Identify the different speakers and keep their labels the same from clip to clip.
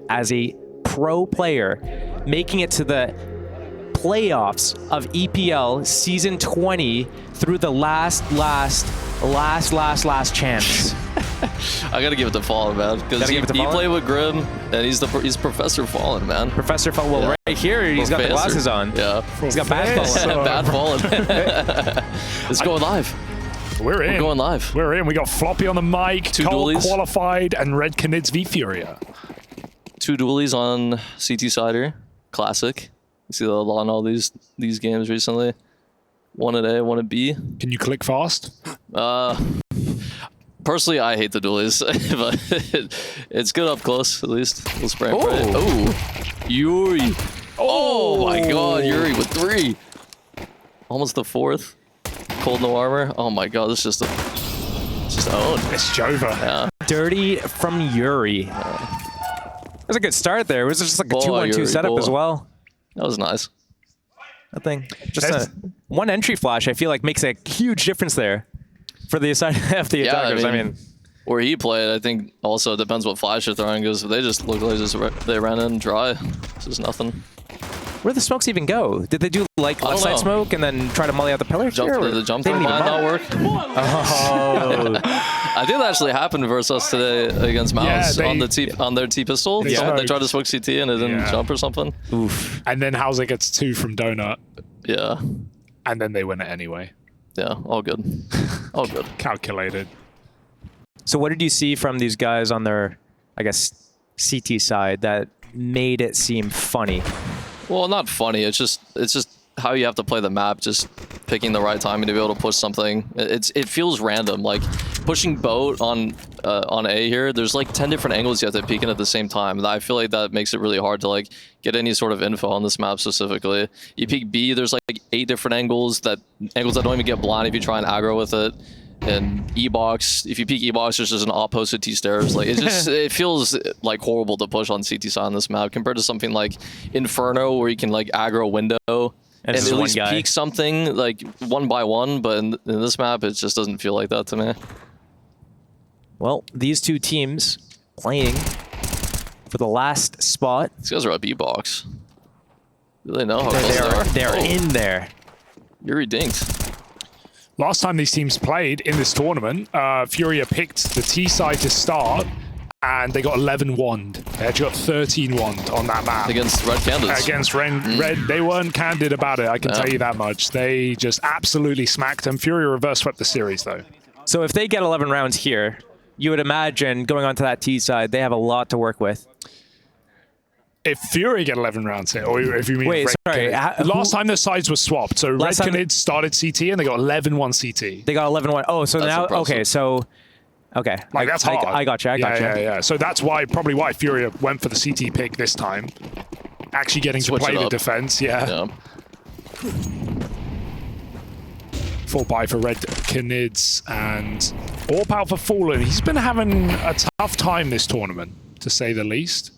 Speaker 1: as a pro player, making it to the playoffs of EPL Season 20 through the last chance.
Speaker 2: I gotta give it to Fallen, man, because he played with Grim, and he's Professor Fallen, man.
Speaker 1: Professor Fallen. Well, right here, he's got the glasses on.
Speaker 2: Yeah,
Speaker 1: he's got bad Fallen.
Speaker 2: Bad Fallen. It's going live.
Speaker 3: We're in.
Speaker 2: We're going live.
Speaker 3: We're in. We got Floppy on the mic,
Speaker 2: Two
Speaker 3: Cole
Speaker 2: dualies.
Speaker 3: qualified, and Red Canids v FURIA.
Speaker 2: 2 dualies on CT Cider. Classic. You see a lot on all these games recently. One at A, one at B.
Speaker 3: Can you click fast?
Speaker 2: Personally, I hate the dualies, but it's good up close, at least. We'll spray and pray. Oh, Yuri. Oh my god, Yuri with 3. Almost the 4th. Cold no armor. Oh my god, this is just owned.
Speaker 3: It's Jova.
Speaker 2: Yeah.
Speaker 1: Dirty from Yuri. That was a good start there. It was just like a 2-1-2 setup as well.
Speaker 2: That was nice.
Speaker 1: I think just one entry flash, I feel like, makes a huge difference there for the side of the attackers. I mean,
Speaker 2: where he played, I think also it depends what flash you're throwing, because they just look like they ran in dry. This is nothing.
Speaker 1: Where'd the smokes even go? Did they do like left side smoke and then try to molly out the pillar?
Speaker 2: Did the jump through mine not work?
Speaker 1: Oh.
Speaker 2: I think that actually happened versus us today against Mouse on their T pistol. They tried to smoke CT and it didn't jump or something.
Speaker 1: Oof.
Speaker 3: And then Hauser gets 2 from Donut.
Speaker 2: Yeah.
Speaker 3: And then they win it anyway.
Speaker 2: Yeah, all good. All good.
Speaker 3: Calculated.
Speaker 1: So what did you see from these guys on their, I guess, CT side that made it seem funny?
Speaker 2: Well, not funny. It's just how you have to play the map. Just picking the right timing to be able to push something. It feels random. Like pushing boat on A here. There's like 10 different angles you have to peek in at the same time. And I feel like that makes it really hard to like get any sort of info on this map specifically. You peek B. There's like 8 different angles that don't even get blind if you try and aggro with it. And E-box, if you peek E-box, there's just an opposite T-stairs. Like it feels like horrible to push on CT side on this map compared to something like Inferno, where you can like aggro window and at least peek something like 1 by 1. But in this map, it just doesn't feel like that to me.
Speaker 1: Well, these two teams playing for the last spot.
Speaker 2: These guys are up E-box. Do they know how close they are?
Speaker 1: They're in there.
Speaker 2: Yuri dinked.
Speaker 3: Last time these teams played in this tournament, FURIA picked the T side to start, and they got 11 wand. They actually got 13 wand on that map.
Speaker 2: Against Red Canids.
Speaker 3: Against Red. They weren't candid about it, I can tell you that much. They just absolutely smacked them. FURIA reverse swept the series, though.
Speaker 1: So if they get 11 rounds here, you would imagine going onto that T side, they have a lot to work with.
Speaker 3: If FURIA get 11 rounds here, or if you mean
Speaker 1: Wait, sorry.
Speaker 3: Last time the sides were swapped, so Red Canids started CT and they got 11-1 CT.
Speaker 1: They got 11-1. Oh, so that's now, impressive. Okay, so, okay.
Speaker 3: Like, that's hard.
Speaker 1: I got you,
Speaker 3: Yeah. So that's probably why FURIA went for the CT pick this time. Actually getting to play the defense, yeah. Full buy for Red Canids and all power for Fallen. He's been having a tough time this tournament, to say the least.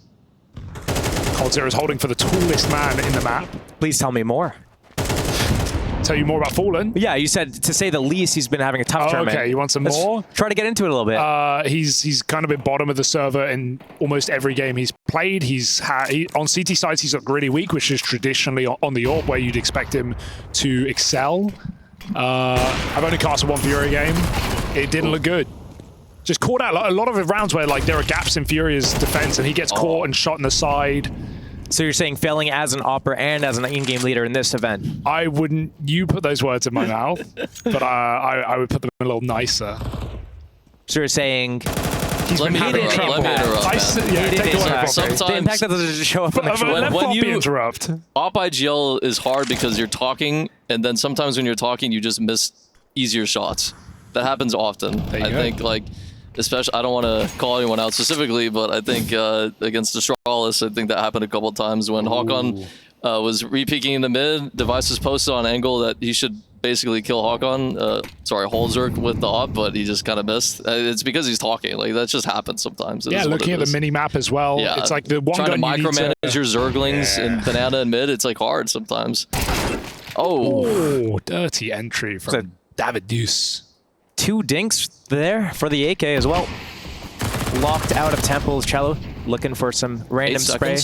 Speaker 3: Coldzera is holding for the tallest man in the map.
Speaker 1: Please tell me more.
Speaker 3: Tell you more about Fallen?
Speaker 1: Yeah, you said, to say the least, he's been having a tough tournament.
Speaker 3: Okay, you want some more?
Speaker 1: Try to get into it a little bit.
Speaker 3: He's kind of been bottom of the server in almost every game he's played. On CT sides, he's looked really weak, which is traditionally on the AWP where you'd expect him to excel. I've only cast a 1 FURIA game. It didn't look good. Just caught out a lot of the rounds where like there are gaps in FURIA's defense and he gets caught and shot in the side.
Speaker 1: So you're saying failing as an opera and as an in-game leader in this event?
Speaker 3: I wouldn't. You put those words in my mouth, but I would put them a little nicer.
Speaker 1: So you're saying
Speaker 3: he's been having trouble.
Speaker 1: The impact that doesn't show up on the show.
Speaker 2: When you interrupt, op IGL is hard because you're talking, and then sometimes when you're talking, you just miss easier shots. That happens often. I think like. Especially, I don't want to call anyone out specifically, but I think against Astralis, I think that happened a couple of times when Håkon was re-peeking in the mid. Device was posted on an angle that he should basically kill Håkon, Holzerk with the op, but he just kind of missed. It's because he's talking. Like, that just happens sometimes.
Speaker 3: Yeah, looking at the mini-map as well. Yeah. It's like the one
Speaker 2: trying to micromanage your
Speaker 3: to...
Speaker 2: Zerglings and Banana and mid, it's like hard sometimes.
Speaker 3: Oh, dirty entry from David Deuce.
Speaker 1: 2 dinks there for the AK as well. Locked out of Temple's Cello. looking for some random spray.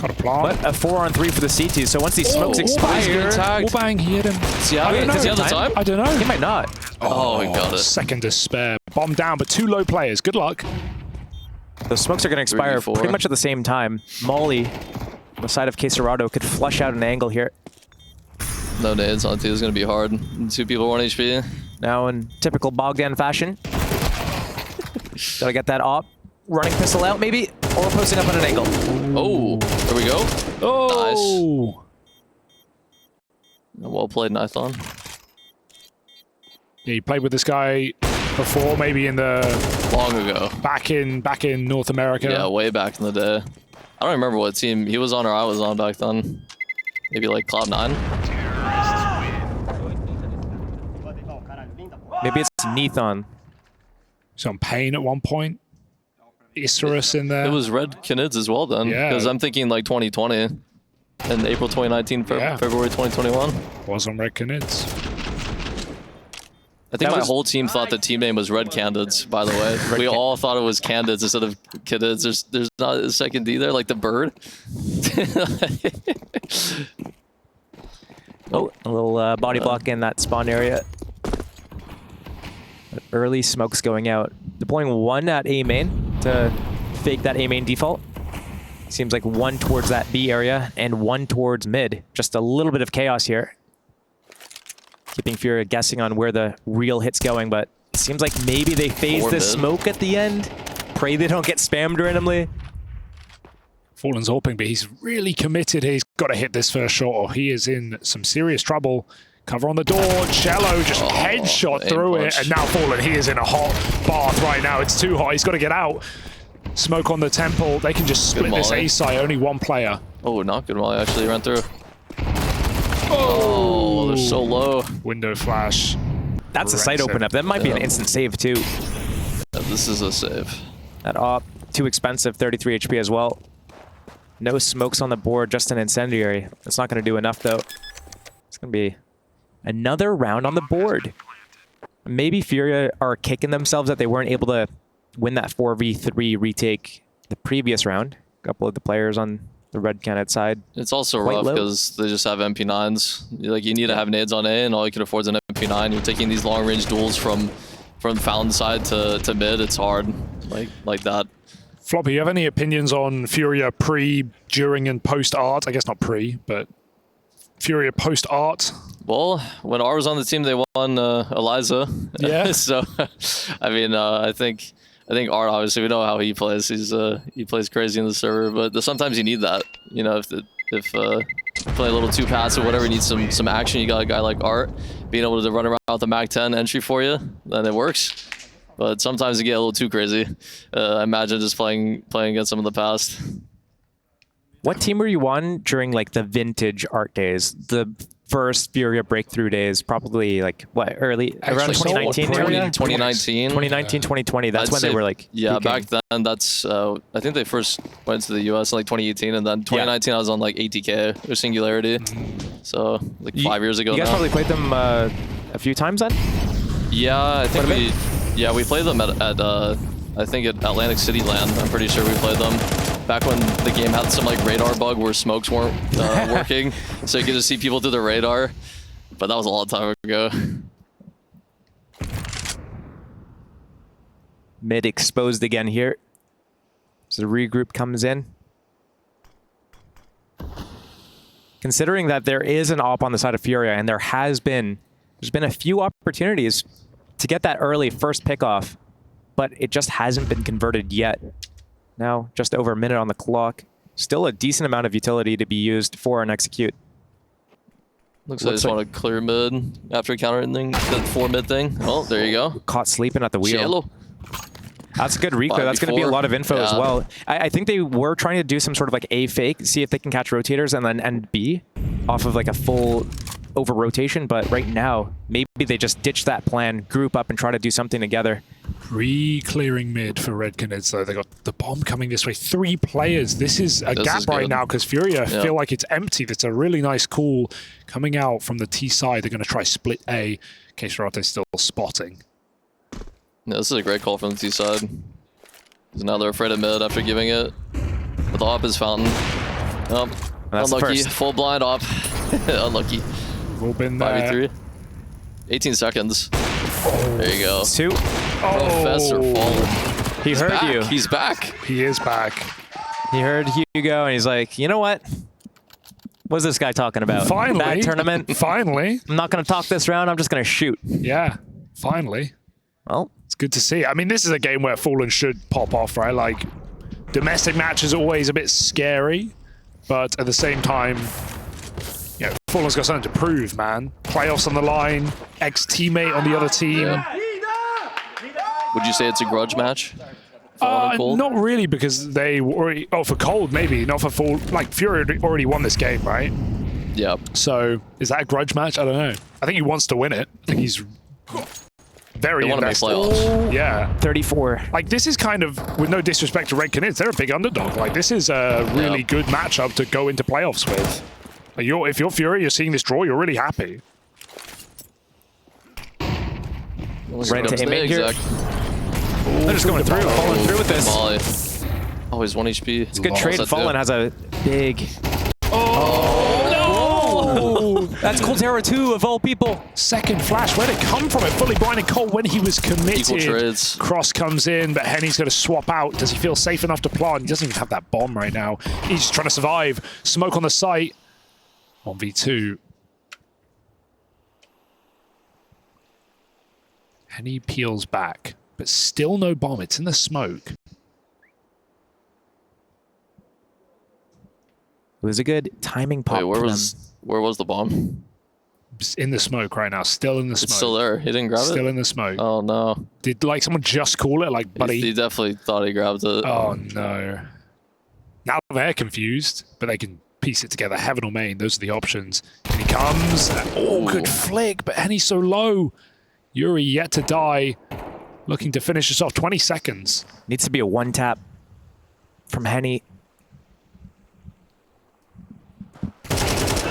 Speaker 3: Got a plant.
Speaker 1: But a 4-on-3 for the CT. So once these smokes expire,
Speaker 3: Bang, he hit him.
Speaker 2: Does he have the time?
Speaker 3: I don't know.
Speaker 1: He might not.
Speaker 2: Oh, he got it.
Speaker 3: Second despair. Bomb down, but 2 low players. Good luck.
Speaker 1: The smokes are going to expire
Speaker 2: 3v4.
Speaker 1: pretty much at the same time. Molly, on the side of Queserado, could flush out an angle here.
Speaker 2: No nades on 2 is going to be hard. 2 people, 1 HP.
Speaker 1: Now in typical Bogdan fashion. Gotta get that op. Running pistol out, maybe? Or posting up on an angle.
Speaker 2: Oh, there we go.
Speaker 3: Oh!
Speaker 2: Nice. Well played, Nithon.
Speaker 3: Yeah, you played with this guy before, maybe in the...
Speaker 2: Long ago.
Speaker 3: Back in North America.
Speaker 2: Yeah, way back in the day. I don't remember what team he was on or I was on back then. Maybe like Cloud9.
Speaker 1: Maybe it's Nithon.
Speaker 3: He's on Pain at one point. Isurus in there.
Speaker 2: It was Red Canids as well then.
Speaker 3: Yeah.
Speaker 2: Because I'm thinking like 2020. And April 2019, February 2021.
Speaker 3: Was on Red Canids.
Speaker 2: I think my whole team thought the team name was Red Candids, by the way. We all thought it was Candids instead of Canids. There's not a second D there, like the bird.
Speaker 1: Oh, a little body block in that spawn area. Early smokes going out. Deploying 1 at A main to fake that A main default. Seems like 1 towards that B area and 1 towards mid. Just a little bit of chaos here. Keeping FURIA guessing on where the real hit's going, but it seems like maybe they phase the smoke at the end. Pray they don't get spammed randomly.
Speaker 3: Fallen's hoping, but he's really committed. He's got to hit this first shot or he is in some serious trouble. Cover on the door. Cello just headshot through it. And now Fallen, he is in a hot bath right now. It's too hot. He's got to get out. Smoke on the temple. They can just split this A side. Only 1 player.
Speaker 2: Oh, not good molly. Actually ran through. Oh, they're so low.
Speaker 3: Window flash.
Speaker 1: That's a site open up. That might be an instant save too.
Speaker 2: Yeah, this is a save.
Speaker 1: That op, too expensive, 33 HP as well. No smokes on the board, just an incendiary. That's not going to do enough though. It's going to be another round on the board. Maybe FURIA are kicking themselves that they weren't able to win that 4v3 retake the previous round. A couple of the players on the Red Canids side.
Speaker 2: It's also rough because they just have MP9s. Like you need to have nades on A, and all you can afford is an MP9. You're taking these long-range duels from fountain side to mid. It's hard, like that.
Speaker 3: Floppy, you have any opinions on FURIA pre, during, and post art? I guess not pre, but FURIA post art.
Speaker 2: Well, when R was on the team, they won Eliza.
Speaker 3: Yeah.
Speaker 2: So, I mean, I think Art, obviously, we know how he plays. He plays crazy in the server, but sometimes you need that. You know, if you play a little too passive, whatever, you need some action. You got a guy like Art being able to run around with the Mac 10 entry for you, then it works. But sometimes you get a little too crazy. I imagine just playing against some of the past.
Speaker 1: What team were you on during like the vintage Art days? The first FURIA breakthrough days, probably like what, around 2019 area?
Speaker 2: 2019.
Speaker 1: 2019, 2020. That's when they were like
Speaker 2: yeah,
Speaker 1: peaking.
Speaker 2: back then that's I think they first went to the US in like 2018, and then 2019 I was on like ATK or Singularity. So like 5 years ago.
Speaker 1: You guys probably played them a few times then?
Speaker 2: Yeah, I think we played them at I think at Atlantic City Land. I'm pretty sure we played them back when the game had some like radar bug where smokes weren't working, so you could just see people through the radar. But that was a long time ago.
Speaker 1: Mid exposed again here. So the regroup comes in. Considering that there is an op on the side of FURIA, and there's been a few opportunities to get that early first pick off, but it just hasn't been converted yet. Now, just over a minute on the clock. Still a decent amount of utility to be used for an execute.
Speaker 2: Looks like I just want to clear mid after countering the 4 mid thing. Oh, there you go.
Speaker 1: Caught sleeping at the wheel.
Speaker 2: Shallow.
Speaker 1: That's a good reclear. That's going to be a lot of info as well. I think they were trying to do some sort of like A fake, see if they can catch rotators, and then end B off of like a full over rotation. But right now, maybe they just ditch that plan, group up, and try to do something together.
Speaker 3: Pre-clearing mid for Red Canids, though. They got the bomb coming this way. 3 players. This is a gap right now because FURIA feel like it's empty. That's a really nice call coming out from the T side. They're going to try split A. Queserate's still spotting.
Speaker 2: Yeah, this is a great call from the T side. Now they're afraid of mid after giving it. With the op is fountain. Oh,
Speaker 1: That's the
Speaker 2: unlucky.
Speaker 1: first.
Speaker 2: Full blind op. Unlucky.
Speaker 3: We've all been there.
Speaker 2: 5v3. 18 seconds. There you go.
Speaker 1: It's 2.
Speaker 2: Professor Fallen.
Speaker 1: He heard
Speaker 2: Back.
Speaker 1: you.
Speaker 2: He's back.
Speaker 3: He is back.
Speaker 1: He heard Hugo, and he's like, you know what? What's this guy talking about?
Speaker 3: Finally.
Speaker 1: Bad tournament.
Speaker 3: Finally.
Speaker 1: I'm not going to talk this round. I'm just going to shoot.
Speaker 3: Yeah. Finally.
Speaker 1: Well,
Speaker 3: It's good to see. I mean, this is a game where Fallen should pop off, right? Like, domestic matches are always a bit scary, but at the same time, you know, Fallen's got something to prove, man. Playoffs on the line, ex-teammate on the other team.
Speaker 2: Yeah. Would you say it's a grudge match? Fallen and Cold?
Speaker 3: Not really, because they were already... Oh, for Cold, maybe. Not for Full... Like, FURIA already won this game, right?
Speaker 2: Yeah.
Speaker 3: So, is that a grudge match? I don't know. I think he wants to win it. I think he's very
Speaker 2: They want to make
Speaker 3: invested.
Speaker 2: playoffs.
Speaker 3: Yeah.
Speaker 1: 34.
Speaker 3: Like, this is kind of, with no disrespect to Red Canids, they're a big underdog. Like, this is a really good matchup to go into playoffs with. Like, if you're FURIA, you're seeing this draw, you're really happy.
Speaker 1: Right to aim here.
Speaker 2: Exact.
Speaker 1: They're just going through, falling through with this.
Speaker 2: Molly. Oh, he's 1 HP.
Speaker 1: It's a good
Speaker 3: Lost.
Speaker 1: trade. Fallen has a big... Oh, no! That's Colterra 2, of all people.
Speaker 3: Second flash, where'd it come from? It fully blinded Cole when he was committed.
Speaker 2: Equal trades.
Speaker 3: Cross comes in, but Henny's going to swap out. Does he feel safe enough to plant? He doesn't even have that bomb right now. He's just trying to survive. Smoke on the site. 1v2. Henny peels back, but still no bomb. It's in the smoke.
Speaker 1: It was a good timing pop.
Speaker 2: Wait, where
Speaker 1: for
Speaker 2: was the bomb?
Speaker 3: It's in the smoke right now. Still in the smoke.
Speaker 2: It's still there. He didn't grab it?
Speaker 3: Still in the smoke.
Speaker 2: Oh, no.
Speaker 3: Did like someone just call it? Like, buddy.
Speaker 2: He definitely thought he grabbed it.
Speaker 3: Oh no. Now they're confused, but they can piece it together. Heaven or Main, those are the options. And he comes. Oh, good flick, but Henny's so low. Yuri yet to die. Looking to finish this off. 20 seconds.
Speaker 1: Needs to be a one tap from Henny.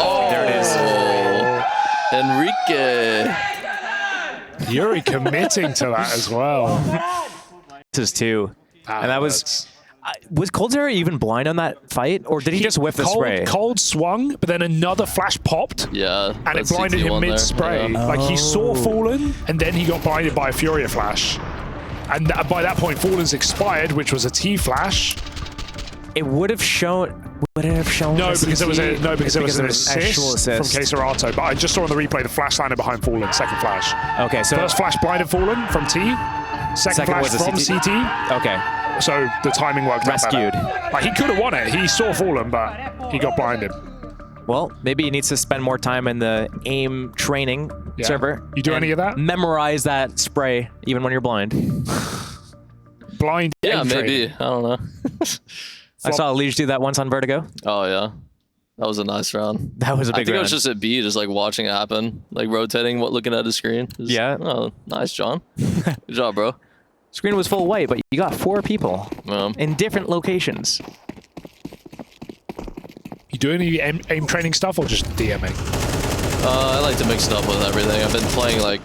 Speaker 2: Oh,
Speaker 1: There it is.
Speaker 2: Enrique.
Speaker 3: Yuri committing to that as well.
Speaker 1: This is 2. And that was Colterra even blind on that fight? Or did he just whiff the spray?
Speaker 3: Cold swung, but then another flash popped.
Speaker 2: Yeah.
Speaker 3: And it blinded him mid-spray.
Speaker 2: Yeah.
Speaker 3: Like, he saw Fallen, and then he got blinded by a FURIA flash. And by that point, Fallen's expired, which was a T flash.
Speaker 1: It would have shown... Would it have shown?
Speaker 3: No, because it was an
Speaker 1: actual
Speaker 3: assist from Keserato. But I just saw on the replay the flash landed behind Fallen, second flash.
Speaker 1: Okay, so...
Speaker 3: First flash blinded Fallen from T. Second flash
Speaker 1: was a
Speaker 3: from CT.
Speaker 1: Okay.
Speaker 3: So the timing worked out
Speaker 1: Rescued.
Speaker 3: better. Like, he could have won it. He saw Fallen, but he got blinded.
Speaker 1: Well, maybe he needs to spend more time in the aim training server.
Speaker 3: You do
Speaker 1: and
Speaker 3: any of that?
Speaker 1: Memorize that spray, even when you're blind.
Speaker 3: Blind
Speaker 2: Yeah,
Speaker 3: aim
Speaker 2: maybe.
Speaker 3: training.
Speaker 2: I don't know.
Speaker 1: I saw Liege do that once on Vertigo.
Speaker 2: Oh, yeah. That was a nice round.
Speaker 1: That was a big
Speaker 2: I think
Speaker 1: round.
Speaker 2: I was just at B, just like watching it happen, like rotating, looking at the screen. Just,
Speaker 1: Yeah.
Speaker 2: Oh, nice, John. Good job, bro.
Speaker 1: Screen was full white, but you got 4 people
Speaker 2: Yeah.
Speaker 1: in different locations.
Speaker 3: You do any aim training stuff or just DMing?
Speaker 2: I like to mix it up with everything. I've been playing like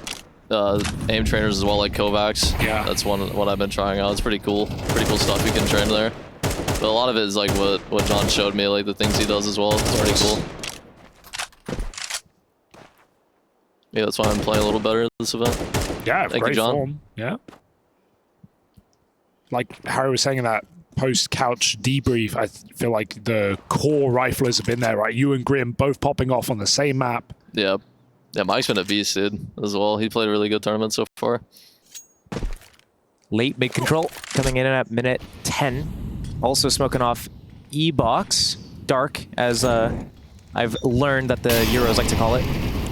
Speaker 2: aim trainers as well, like Kovacs.
Speaker 3: Yeah.
Speaker 2: That's what I've been trying out. It's pretty cool. Pretty cool stuff you can train there. But a lot of it is like what John showed me, like the things he does as well. It's pretty cool. Yeah, that's why I'm playing a little better at this event.
Speaker 3: Yeah,
Speaker 2: Thank
Speaker 3: great
Speaker 2: you, John.
Speaker 3: form. Yeah. Like Harry was saying in that post-couch debrief, I feel like the core riflers have been there, right? You and Grim both popping off on the same map.
Speaker 2: Yeah. Yeah, Mike's been a beast, dude, as well. He played a really good tournament so far.
Speaker 1: Late mid control coming in at minute 10. Also smoking off E-Box. Dark, as I've learned that the Euros like to call it.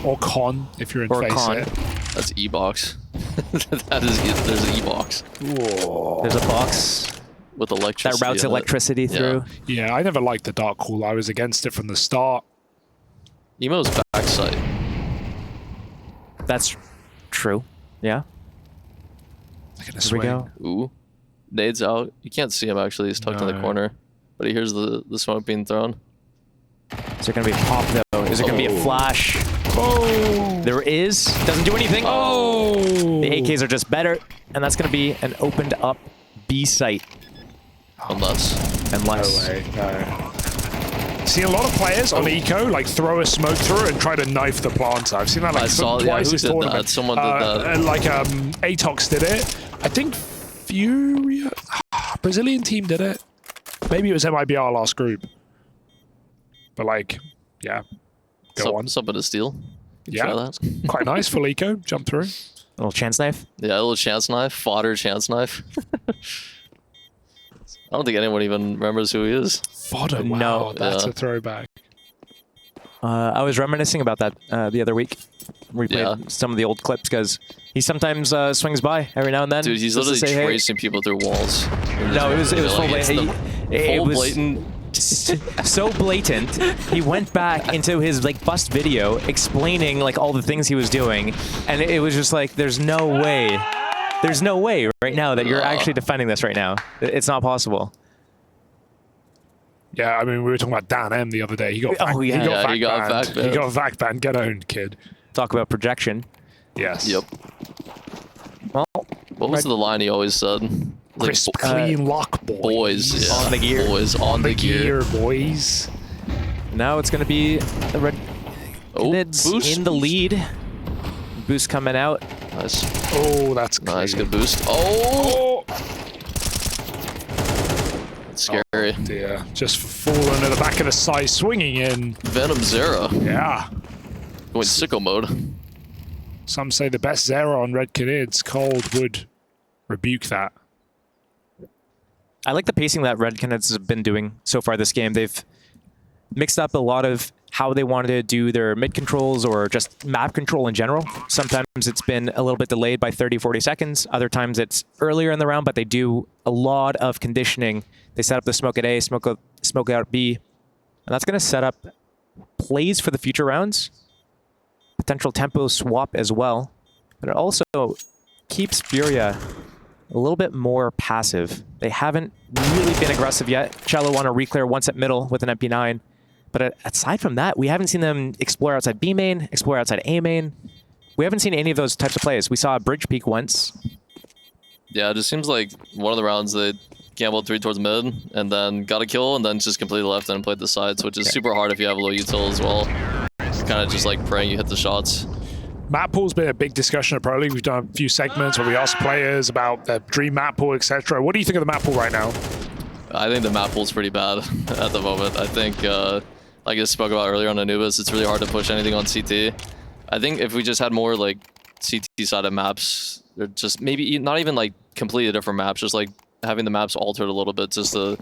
Speaker 3: Or Con, if you're in
Speaker 1: Or
Speaker 3: Face
Speaker 1: Con.
Speaker 3: It.
Speaker 2: That's E-Box. There's an E-Box.
Speaker 1: There's a box
Speaker 2: With electricity.
Speaker 1: that routes
Speaker 2: in it.
Speaker 1: electricity through.
Speaker 3: Yeah, I never liked the Dark Call. I was against it from the start.
Speaker 2: Emo's backside.
Speaker 1: That's true. Yeah.
Speaker 3: Like in a
Speaker 1: Here we
Speaker 3: swing.
Speaker 1: go.
Speaker 2: Ooh. Nade's out. You can't see him actually. He's tucked in the
Speaker 3: No.
Speaker 2: corner. But he hears the smoke being thrown.
Speaker 1: Is there going to be a pop, though? Is there going to be a flash?
Speaker 3: Oh!
Speaker 1: There is. Doesn't do anything.
Speaker 3: Oh!
Speaker 1: The AKs are just better. And that's going to be an opened up B site.
Speaker 2: Unless.
Speaker 1: Unless.
Speaker 3: No way, no. See a lot of players on eco like throw a smoke through it and try to knife the planter. I've seen that like twice this tournament.
Speaker 2: Someone did that.
Speaker 3: Like Atox did it. I think FURIA, Brazilian team did it. Maybe it was MIBR last group. But like, yeah, go on.
Speaker 2: Something to steal.
Speaker 3: Yeah, quite nice for Lico. Jump through.
Speaker 1: Little chance knife.
Speaker 2: Yeah, a little chance knife. Fodder chance knife. I don't think anyone even remembers who he is.
Speaker 3: Fodder, wow,
Speaker 1: No.
Speaker 3: that's a throwback.
Speaker 1: I was reminiscing about that the other week. Replayed some of the old clips because he sometimes swings by every now and then.
Speaker 2: Dude, he's literally tracing people through walls.
Speaker 1: No, it was full blatant. It was
Speaker 2: blatant.
Speaker 1: so blatant. He went back into his like bust video explaining like all the things he was doing, and it was just like, there's no way right now that you're actually defending this right now. It's not possible.
Speaker 3: Yeah, I mean, we were talking about Dan M the other day. He got
Speaker 2: he got vac banned.
Speaker 3: He got vac banned. Get owned, kid.
Speaker 1: Talk about projection.
Speaker 3: Yes.
Speaker 2: Yep.
Speaker 1: Well,
Speaker 2: what was the line he always said? Like,
Speaker 3: Crisp, clean lock,
Speaker 2: boys. Yeah.
Speaker 1: On the gear.
Speaker 2: Boys on the gear.
Speaker 3: Boys.
Speaker 1: now it's going to be the Red Canids in the lead. Boost coming out.
Speaker 2: Nice.
Speaker 3: Oh, that's clean.
Speaker 2: Nice, good boost. Oh! Scary.
Speaker 3: Oh, dear. Just falling at the back of the side, swinging in.
Speaker 2: Venom Zera.
Speaker 3: Yeah.
Speaker 2: Going sicko mode.
Speaker 3: Some say the best Zera on Red Canids. Cold would rebuke that.
Speaker 1: I like the pacing that Red Canids have been doing so far this game. They've mixed up a lot of how they wanted to do their mid controls or just map control in general. Sometimes it's been a little bit delayed by 30, 40 seconds. Other times it's earlier in the round, but they do a lot of conditioning. They set up the smoke at A, smoke out at B, and that's going to set up plays for the future rounds. Potential tempo swap as well. But it also keeps FURIA a little bit more passive. They haven't really been aggressive yet. Cello on a reclear once at middle with an MP9. But aside from that, we haven't seen them explore outside B main, explore outside A main. We haven't seen any of those types of plays. We saw a bridge peek once.
Speaker 2: Yeah, it just seems like one of the rounds they gambled 3 towards mid and then got a kill and then just completely left and played the sides, which is super hard if you have low util as well. Kind of just like praying you hit the shots.
Speaker 3: Map pool's been a big discussion at Pro League. We've done a few segments where we ask players about their dream map pool, etc. What do you think of the map pool right now?
Speaker 2: I think the map pool's pretty bad at the moment. I think, like I spoke about earlier on Anubis, it's really hard to push anything on CT. I think if we just had more like CT-sided maps, or just maybe not even like completely different maps, just like having the maps altered a little bit just to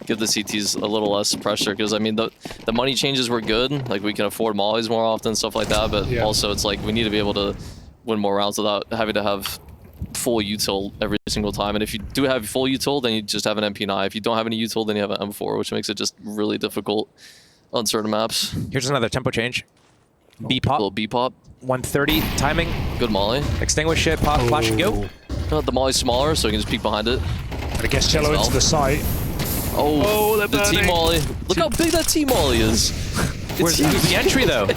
Speaker 2: give the CTs a little less pressure. Because I mean, the money changes were good. Like we can afford mollies more often, stuff like that. But also it's like we need to be able to win more rounds without having to have full util every single time. And if you do have full util, then you just have an MP9. If you don't have any util, then you have an M4, which makes it just really difficult on certain maps.
Speaker 1: Here's another tempo change. B-pop.
Speaker 2: Little B-pop.
Speaker 1: 130 timing.
Speaker 2: Good molly.
Speaker 1: Extinguish it, pop, flash, and go.
Speaker 2: The molly's smaller, so you can just peek behind it.
Speaker 3: And I guess Cello into the site.
Speaker 2: Oh, the T-molly. Look how big that T-molly is.
Speaker 1: Where's the entry, though?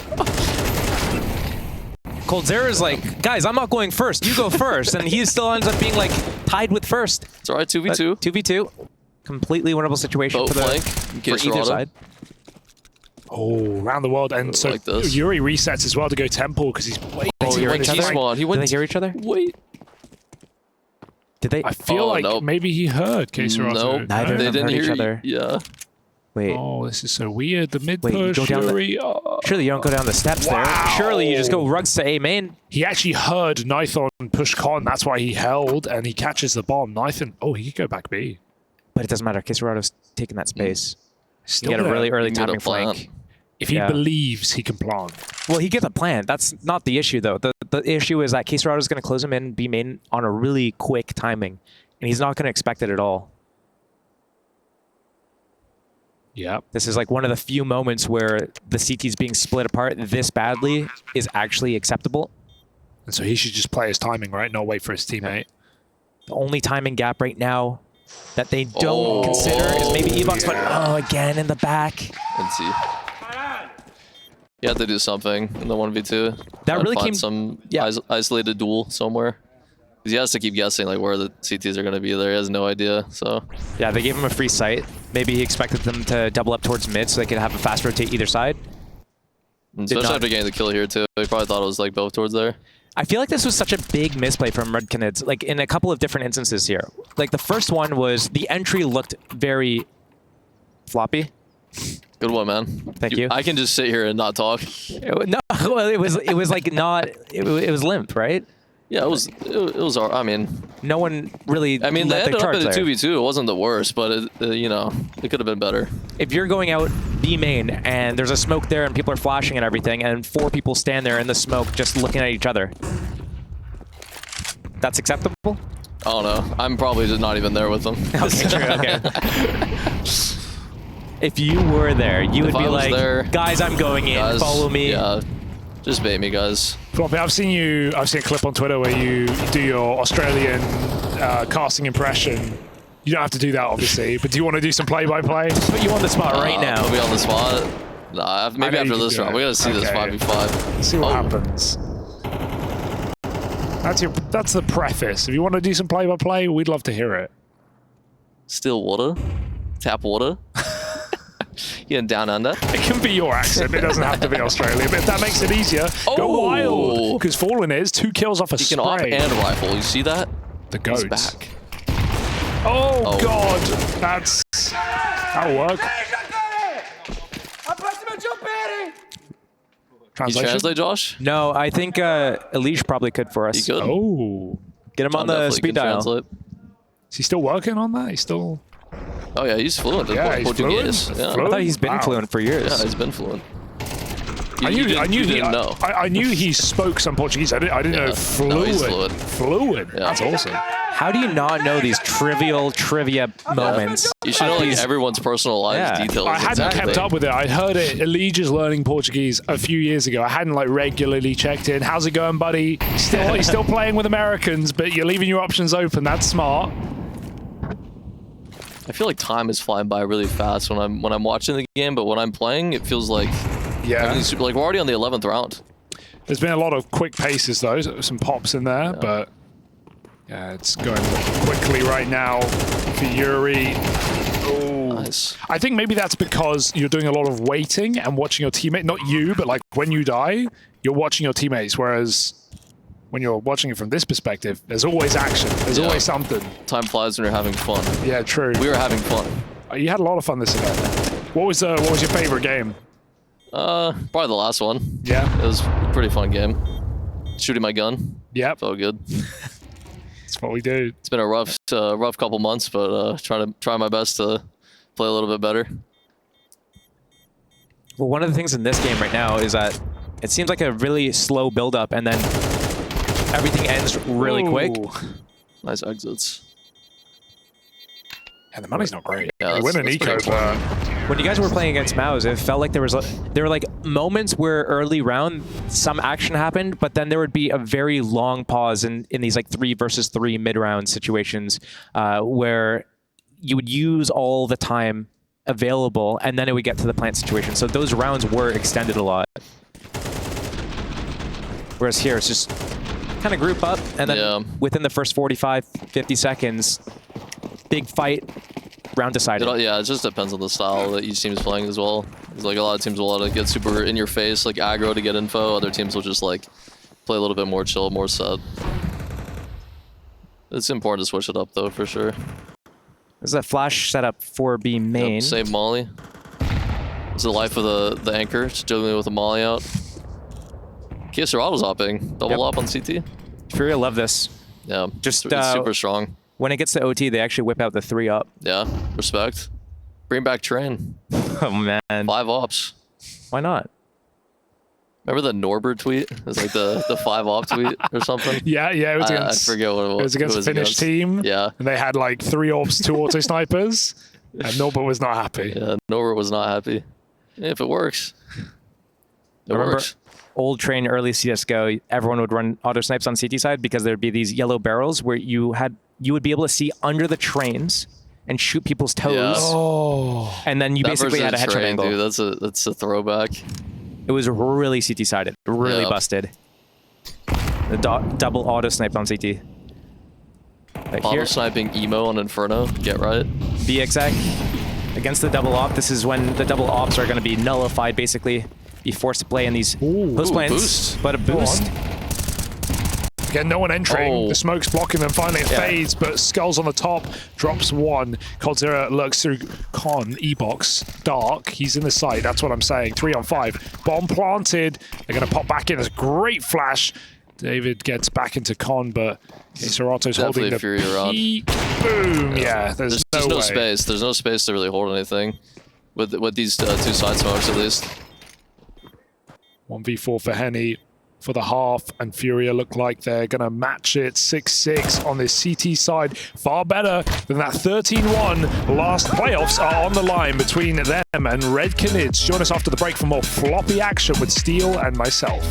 Speaker 1: Coldzera's like, guys, I'm not going first. You go first. And he still ends up being like tied with first.
Speaker 2: It's all right, 2v2.
Speaker 1: 2v2. Completely winnable situation for either side.
Speaker 3: Oh, around the world. And so
Speaker 2: like
Speaker 3: Yuri resets as well to go temple because he's waiting.
Speaker 2: He went T-spawn.
Speaker 1: Did they hear each other?
Speaker 2: Wait.
Speaker 1: Did they?
Speaker 3: I feel like maybe he heard K-Serato.
Speaker 2: Nope.
Speaker 1: Neither of them
Speaker 2: didn't
Speaker 1: heard
Speaker 2: hear
Speaker 1: each other.
Speaker 2: Yeah.
Speaker 1: Wait.
Speaker 3: Oh, this is so weird. The mid
Speaker 1: Wait,
Speaker 3: push,
Speaker 1: you go down
Speaker 3: Yuri.
Speaker 1: Surely you don't go down the steps there. Surely you just go rugs to A main.
Speaker 3: He actually heard Nython push con. That's why he held, and he catches the bomb. Nython, oh, he could go back B.
Speaker 1: But it doesn't matter. K-Serato's taking that space.
Speaker 3: Still
Speaker 1: He had a really early
Speaker 2: He made a
Speaker 1: timing
Speaker 2: plan.
Speaker 1: flank.
Speaker 3: If he believes he can plant.
Speaker 1: Well, he gets a plan. That's not the issue, though. The issue is that K-Serato's going to close him in B main on a really quick timing, and he's not going to expect it at all.
Speaker 3: Yeah.
Speaker 1: This is like one of the few moments where the CT's being split apart this badly is actually acceptable.
Speaker 3: And so he should just play his timing, right? Not wait for his teammate.
Speaker 1: The only timing gap right now that they don't consider is maybe Evox, but again in the back.
Speaker 2: Let's see. You have to do something in the 1v2.
Speaker 1: That really
Speaker 2: find
Speaker 1: came
Speaker 2: some isolated duel somewhere. He has to keep guessing like where the CTs are going to be there. He has no idea. So
Speaker 1: Yeah, they gave him a free sight. Maybe he expected them to double up towards mid so they could have a fast rotate either side.
Speaker 2: especially after getting the kill here too. He probably thought it was like both towards there.
Speaker 1: I feel like this was such a big misplay from Red Canids, like in a couple of different instances here. Like the first one was the entry looked very floppy.
Speaker 2: Good one, man.
Speaker 1: Thank you.
Speaker 2: I can just sit here and not talk.
Speaker 1: No, well, it was like not. It was limp, right?
Speaker 2: Yeah, it was. I mean,
Speaker 1: No one really.
Speaker 2: I mean, they
Speaker 1: let the
Speaker 2: ended up
Speaker 1: charge
Speaker 2: in a
Speaker 1: there.
Speaker 2: 2v2. It wasn't the worst, but it, you know, it could have been better.
Speaker 1: If you're going out B main and there's a smoke there and people are flashing and everything, and 4 people stand there in the smoke just looking at each other, that's acceptable?
Speaker 2: I don't know. I'm probably just not even there with them.
Speaker 1: Okay, true. Okay. If you were there, you would
Speaker 2: If
Speaker 1: be
Speaker 2: I was
Speaker 1: like,
Speaker 2: there,
Speaker 1: guys, I'm going in.
Speaker 2: Guys,
Speaker 1: Follow me.
Speaker 2: Yeah, just bait me, guys.
Speaker 3: Floppy, I've seen a clip on Twitter where you do your Australian casting impression. You don't have to do that, obviously, but do you want to do some play-by-play?
Speaker 1: Put you on the spot right now.
Speaker 2: Put me on the spot. Nah, maybe
Speaker 3: I know
Speaker 2: after
Speaker 3: you
Speaker 2: this
Speaker 3: can
Speaker 2: round.
Speaker 3: do
Speaker 2: We
Speaker 3: it.
Speaker 2: gotta see this
Speaker 3: Okay.
Speaker 2: 5v5.
Speaker 3: Let's see what happens. That's the preface. If you want to do some play-by-play, we'd love to hear it.
Speaker 2: Still water? Tap water? Getting down under?
Speaker 3: It can be your accent. It doesn't have to be Australian. But if that makes it easier, go wild. Because Fallen is 2 kills off a
Speaker 2: He
Speaker 3: spray.
Speaker 2: can op and rifle. You see that?
Speaker 3: The
Speaker 2: He's
Speaker 3: goats.
Speaker 2: back.
Speaker 3: Oh, God. That'll work.
Speaker 2: Can you translate, Josh?
Speaker 1: No, I think Elish probably could for us.
Speaker 2: He could.
Speaker 3: Oh.
Speaker 1: Get him on
Speaker 2: John
Speaker 1: the
Speaker 2: definitely
Speaker 1: speed
Speaker 2: can
Speaker 1: dial.
Speaker 2: translate.
Speaker 3: Is he still working on that? He's still...
Speaker 2: Oh yeah, he's fluent in
Speaker 3: Yeah, he's
Speaker 2: Portuguese.
Speaker 3: fluent.
Speaker 2: Yeah.
Speaker 3: Fluent.
Speaker 1: I thought he's been
Speaker 3: Wow.
Speaker 1: fluent for years.
Speaker 2: Yeah, he's been fluent.
Speaker 3: I knew
Speaker 2: you didn't know.
Speaker 3: I knew he spoke some Portuguese. I didn't know
Speaker 2: Yeah.
Speaker 3: fluent.
Speaker 2: No, he's fluent.
Speaker 3: Fluent.
Speaker 2: Yeah.
Speaker 3: That's awesome.
Speaker 1: How do you not know these trivial trivia moments?
Speaker 2: You should know like everyone's personal lives
Speaker 1: Yeah.
Speaker 2: details.
Speaker 3: I hadn't kept up with it. I heard it. Elige's learning Portuguese a few years ago. I hadn't like regularly checked in. How's it going, buddy? He's still playing with Americans, but you're leaving your options open. That's smart.
Speaker 2: I feel like time is flying by really fast when I'm watching the game, but when I'm playing, it feels like
Speaker 3: Yeah.
Speaker 2: everything's super, like we're already on the 11th round.
Speaker 3: There's been a lot of quick paces though, some pops in there, but yeah, it's going quickly right now for Yuri. Oh,
Speaker 2: Nice.
Speaker 3: I think maybe that's because you're doing a lot of waiting and watching your teammate. Not you, but like when you die, you're watching your teammates. Whereas when you're watching it from this perspective, there's always action. There's
Speaker 2: Yeah.
Speaker 3: always something.
Speaker 2: Time flies when you're having fun.
Speaker 3: Yeah, true.
Speaker 2: We were having fun.
Speaker 3: You had a lot of fun this event. What was your favorite game?
Speaker 2: Probably the last one.
Speaker 3: Yeah.
Speaker 2: It was a pretty fun game. Shooting my gun.
Speaker 3: Yep.
Speaker 2: Felt good.
Speaker 3: That's what we do.
Speaker 2: It's been a rough couple months, but try my best to play a little bit better.
Speaker 1: Well, one of the things in this game right now is that it seems like a really slow build-up, and then everything ends really quick.
Speaker 3: Ooh.
Speaker 2: Nice exits.
Speaker 3: And the money's not great.
Speaker 2: Yeah,
Speaker 3: They win an
Speaker 2: that's
Speaker 3: eco,
Speaker 2: pretty
Speaker 3: but
Speaker 1: When you guys were playing against Maus, it felt like there were like moments where early round some action happened, but then there would be a very long pause in these like 3 versus 3 mid-round situations where you would use all the time available, and then it would get to the plant situation. So those rounds were extended a lot. Whereas here, it's just kind of group up, and then within the first 45, 50 seconds, big fight, round decided.
Speaker 2: Yeah, it just depends on the style that each team is playing as well. It's like a lot of teams will get super in your face, like aggro to get info. Other teams will just like play a little bit more chill, more set. It's important to switch it up though, for sure.
Speaker 1: This is a flash setup for B main.
Speaker 2: Yep, save Molly. It's the life of the anchor, just juggling with the Molly out. Kieserado's hopping. Double up on CT.
Speaker 1: FURIA love this.
Speaker 2: Yeah,
Speaker 1: Just,
Speaker 2: it's super strong.
Speaker 1: When it gets to OT, they actually whip out the 3 up.
Speaker 2: Yeah, respect. Bring back Train.
Speaker 1: Oh, man.
Speaker 2: 5 ops.
Speaker 1: Why not?
Speaker 2: Remember the Norbert tweet? It was like the 5 op tweet or something?
Speaker 3: yeah, it was
Speaker 2: I
Speaker 3: against,
Speaker 2: forget what it was.
Speaker 3: it was against a Finnish team.
Speaker 2: Yeah.
Speaker 3: And they had like 3 ops, 2 auto snipers, and Norbert was not happy.
Speaker 2: Yeah, Norbert was not happy. If it works. It
Speaker 1: Remember,
Speaker 2: works.
Speaker 1: old train early CSGO, everyone would run auto snipes on CT side because there'd be these yellow barrels where you would be able to see under the trains and shoot people's toes.
Speaker 2: Yeah.
Speaker 3: Oh.
Speaker 1: And then you
Speaker 2: That
Speaker 1: basically had a
Speaker 2: versus
Speaker 1: headshot
Speaker 2: Train,
Speaker 1: angle.
Speaker 2: dude, that's a throwback.
Speaker 1: It was really CT sided, really
Speaker 2: Yep.
Speaker 1: busted. The double auto snipe on CT. But
Speaker 2: Bottom
Speaker 1: here,
Speaker 2: sniping emo on Inferno. Get right.
Speaker 1: BXX against the double op. This is when the double ops are going to be nullified, basically. Be forced to play in these post plans.
Speaker 2: Boost.
Speaker 1: But a boost.
Speaker 3: Again, no one entering.
Speaker 2: Oh.
Speaker 3: The smoke's blocking them. Finally, it fades, but Skull's on the top. Drops one. Coldzera lurks through Con. E-box. Dark. He's in the site. That's what I'm saying. 3 on 5. Bomb planted. They're going to pop back in. It's a great flash. David gets back into Con, but Cerato's holding the
Speaker 2: FURIA round.
Speaker 3: peak. Boom. Yeah, there's no way.
Speaker 2: Space. There's no space to really hold anything with these two side smokes at least.
Speaker 3: 1v4 for Henny for the half, and FURIA look like they're going to match it. 6-6 on this CT side. Far better than that 13-1. Last playoffs are on the line between them and Red Canids. Join us after the break for more floppy action with Steel and myself.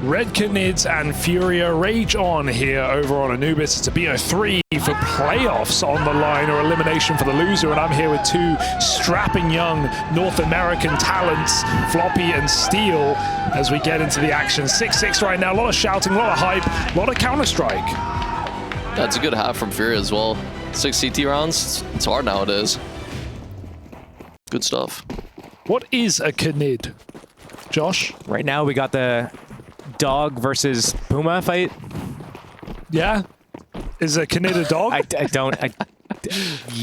Speaker 3: Red Canids and FURIA rage on here over on Anubis. It's a BO3 for playoffs on the line, or elimination for the loser, and I'm here with two strapping young North American talents, Floppy and Steel, as we get into the action. 6-6 right now, a lot of shouting, a lot of hype, a lot of Counter-Strike.
Speaker 2: That's a good half from FURIA as well. 6 CT rounds, it's hard nowadays. Good stuff.
Speaker 3: What is a Canid, Josh?
Speaker 1: Right now we got the dog versus puma fight.
Speaker 3: Yeah? Is a Canid a dog?
Speaker 1: I don't.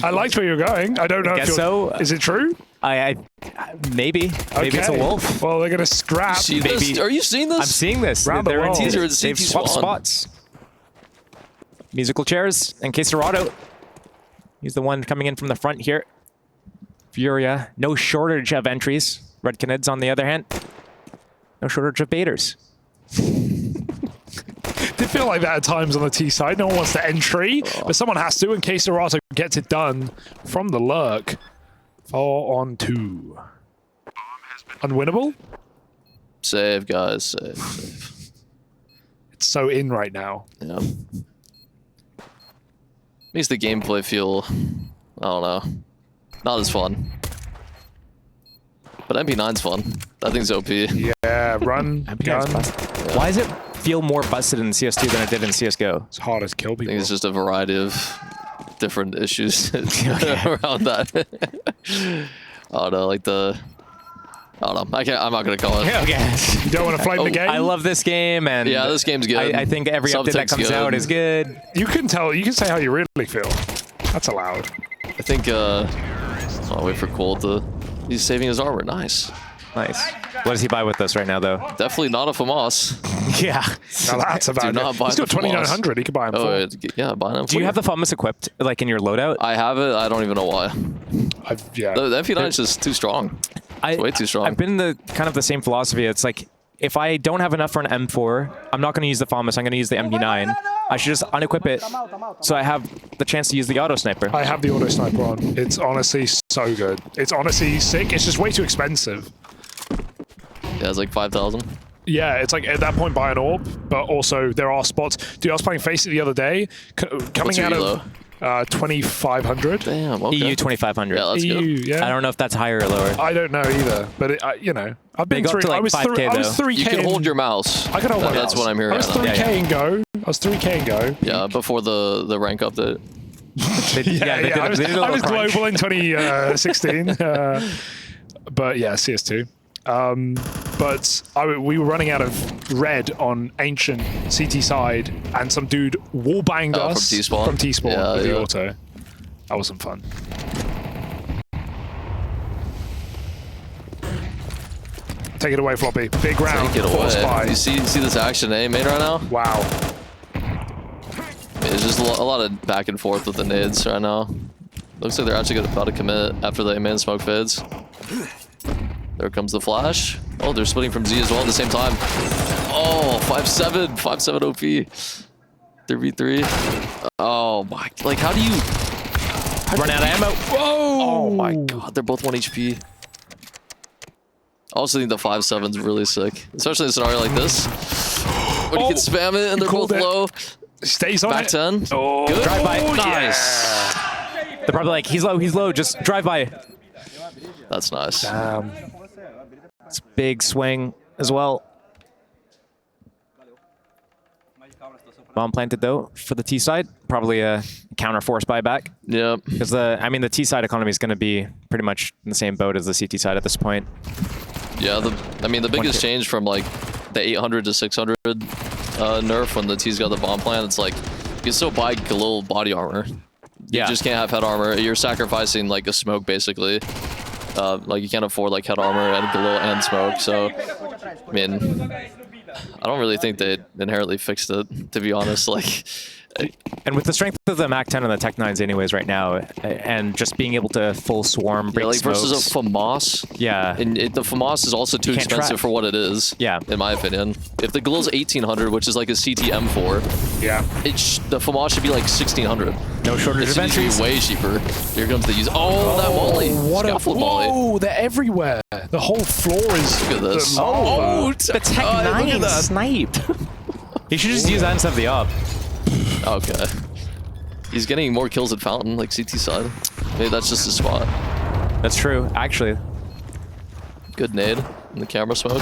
Speaker 3: I liked where you're going. I don't know if
Speaker 1: guess
Speaker 3: you're...
Speaker 1: so.
Speaker 3: Is it true?
Speaker 1: Maybe it's a wolf.
Speaker 3: Well, they're going to scrap.
Speaker 2: See this? Are you seeing this?
Speaker 1: I'm seeing this.
Speaker 3: Round the
Speaker 1: They're in
Speaker 3: world.
Speaker 2: Teaser and
Speaker 1: They've
Speaker 2: CT
Speaker 1: swapped
Speaker 2: Swan.
Speaker 1: spots. Musical chairs and Quesarado. He's the one coming in from the front here. FURIA, no shortage of entries. Red Canids, on the other hand, no shortage of baiters.
Speaker 3: They feel like that at times on the T side. No one wants to entry, but someone has to, and Quesarado gets it done from the lurk. 4-on-2. Unwinnable?
Speaker 2: Save, guys. Save.
Speaker 3: It's so in right now.
Speaker 2: Yeah. Makes the gameplay feel, I don't know, not as fun. But MP9's fun. That thing's OP.
Speaker 3: Yeah, run, gun.
Speaker 2: Yeah.
Speaker 1: Why does it feel more busted in CS2 than it did in CSGO?
Speaker 3: It's hard to kill
Speaker 2: I
Speaker 3: people.
Speaker 2: think it's just a variety of different issues around that. I don't know, like the... I don't know. I'm not going to call it.
Speaker 1: Okay.
Speaker 3: You don't want to flame the game?
Speaker 1: I love this game, and
Speaker 2: Yeah, this game's good.
Speaker 1: I think every update that
Speaker 2: Subtech's
Speaker 1: comes
Speaker 2: good.
Speaker 1: out is good.
Speaker 3: You can tell. You can say how you really feel. That's allowed.
Speaker 2: I think, I'll wait for Cole to... He's saving his armor. Nice.
Speaker 1: Nice. What does he buy with us right now, though?
Speaker 2: Definitely not a FAMAS.
Speaker 1: Yeah.
Speaker 3: Now that's about it.
Speaker 2: not buy
Speaker 3: He's got
Speaker 2: the FAMAS.
Speaker 3: 2,900. He could buy him
Speaker 2: Oh,
Speaker 3: for.
Speaker 2: yeah, buy him.
Speaker 1: Do you have the FAMAS equipped, like in your loadout?
Speaker 2: I have it. I don't even know why.
Speaker 3: Yeah.
Speaker 2: The MP9 is just too strong. It's way too strong.
Speaker 1: I've been the kind of the same philosophy. It's like, if I don't have enough for an M4, I'm not going to use the FAMAS. I'm going to use the MP9. I should just unequip it so I have the chance to use the auto sniper.
Speaker 3: I have the auto sniper on. It's honestly so good. It's honestly sick. It's just way too expensive.
Speaker 2: Yeah, it's like 5,000.
Speaker 3: Yeah, it's like at that point buy an orb, but also there are spots. Dude, I was playing Face It the other day, coming
Speaker 2: What's your
Speaker 3: out
Speaker 2: elo?
Speaker 3: of 2,500.
Speaker 2: Damn, okay.
Speaker 1: EU 2500.
Speaker 2: Yeah, that's
Speaker 3: EU,
Speaker 2: good.
Speaker 3: yeah.
Speaker 1: I don't know if that's higher or lower.
Speaker 3: I don't know either, but it, you know, I've been
Speaker 1: go up
Speaker 3: through.
Speaker 1: to, like,
Speaker 3: I was
Speaker 1: 5K
Speaker 3: I was
Speaker 1: though.
Speaker 3: 3K.
Speaker 2: You can
Speaker 3: in-
Speaker 2: hold your mouse.
Speaker 3: I can hold my
Speaker 2: That's
Speaker 3: mouse.
Speaker 2: what I'm hearing
Speaker 3: I was
Speaker 2: right now.
Speaker 3: 3K and go. I was 3K and go.
Speaker 2: Yeah, before the rank update.
Speaker 1: They did
Speaker 3: I was,
Speaker 1: they did a
Speaker 3: I
Speaker 1: little
Speaker 3: was
Speaker 1: crunch.
Speaker 3: global in 2016, but yeah, CS2. But we were running out of red on ancient CT side, and some dude wall banged
Speaker 2: Oh, from
Speaker 3: us
Speaker 2: T-spawn?
Speaker 3: from T-spawn
Speaker 2: Yeah,
Speaker 3: with the
Speaker 2: yeah.
Speaker 3: auto. That wasn't fun. Take it away, Floppy. Big round.
Speaker 2: Take it
Speaker 3: Force
Speaker 2: away.
Speaker 3: buy.
Speaker 2: You see this action A main right now?
Speaker 3: Wow.
Speaker 2: It's just a lot of back and forth with the nades right now. Looks like they're actually about to commit after the main smoke fades. There comes the flash. Oh, they're splitting from Z as well at the same time. Oh, 5-7. 5-7 OP. 3v3. Oh my, like how do you...
Speaker 1: Run out of ammo.
Speaker 2: Oh my god, they're both 1 HP. I also think the 5-7's really sick. Especially in a scenario like this. When you can spam it and they're both
Speaker 3: called it.
Speaker 2: low.
Speaker 3: Stays on
Speaker 2: Back
Speaker 3: it.
Speaker 2: 10.
Speaker 3: Oh,
Speaker 2: Good.
Speaker 1: Drive by.
Speaker 2: Nice.
Speaker 1: They're probably like, he's low, just drive by.
Speaker 2: That's nice.
Speaker 1: It's a big swing as well. Bomb planted though for the T side. Probably a counter force buyback.
Speaker 2: Yep.
Speaker 1: Because the T side economy is going to be pretty much in the same boat as the CT side at this point.
Speaker 2: Yeah, the biggest change from like the 800 to 600 nerf when the T's got the bomb plant, it's like you can still buy Galil body armor. You just can't have head armor. You're sacrificing like a smoke basically. Like you can't afford like head armor and Galil and smoke. So, I mean, I don't really think they inherently fixed it, to be honest. Like,
Speaker 1: And with the strength of the Mac 10 and the Tech 9s anyways right now, and just being able to full swarm, break
Speaker 2: yeah, like
Speaker 1: smokes.
Speaker 2: versus a FAMAS.
Speaker 1: Yeah.
Speaker 2: And the FAMAS is also too
Speaker 1: can't
Speaker 2: expensive
Speaker 1: track.
Speaker 2: for what it is.
Speaker 1: Yeah.
Speaker 2: In my opinion, if the Galil's 1800, which is like a CT M4,
Speaker 3: Yeah.
Speaker 2: the FAMAS should be like 1600.
Speaker 1: No shortage
Speaker 2: It
Speaker 1: of
Speaker 2: should be
Speaker 1: entries.
Speaker 2: way cheaper. Here comes the use. Oh, that molly.
Speaker 3: What a
Speaker 2: Scaffold molly.
Speaker 3: whoa! They're everywhere. The whole floor is.
Speaker 2: Look at this.
Speaker 3: the lava.
Speaker 1: The Tech
Speaker 2: Oh, look
Speaker 1: 9
Speaker 2: at that.
Speaker 1: sniped. He should just use that instead of the op.
Speaker 2: Okay. He's getting more kills at Fountain, like CT side. Maybe that's just his spot.
Speaker 1: That's true, actually.
Speaker 2: Good nade in the camera smoke.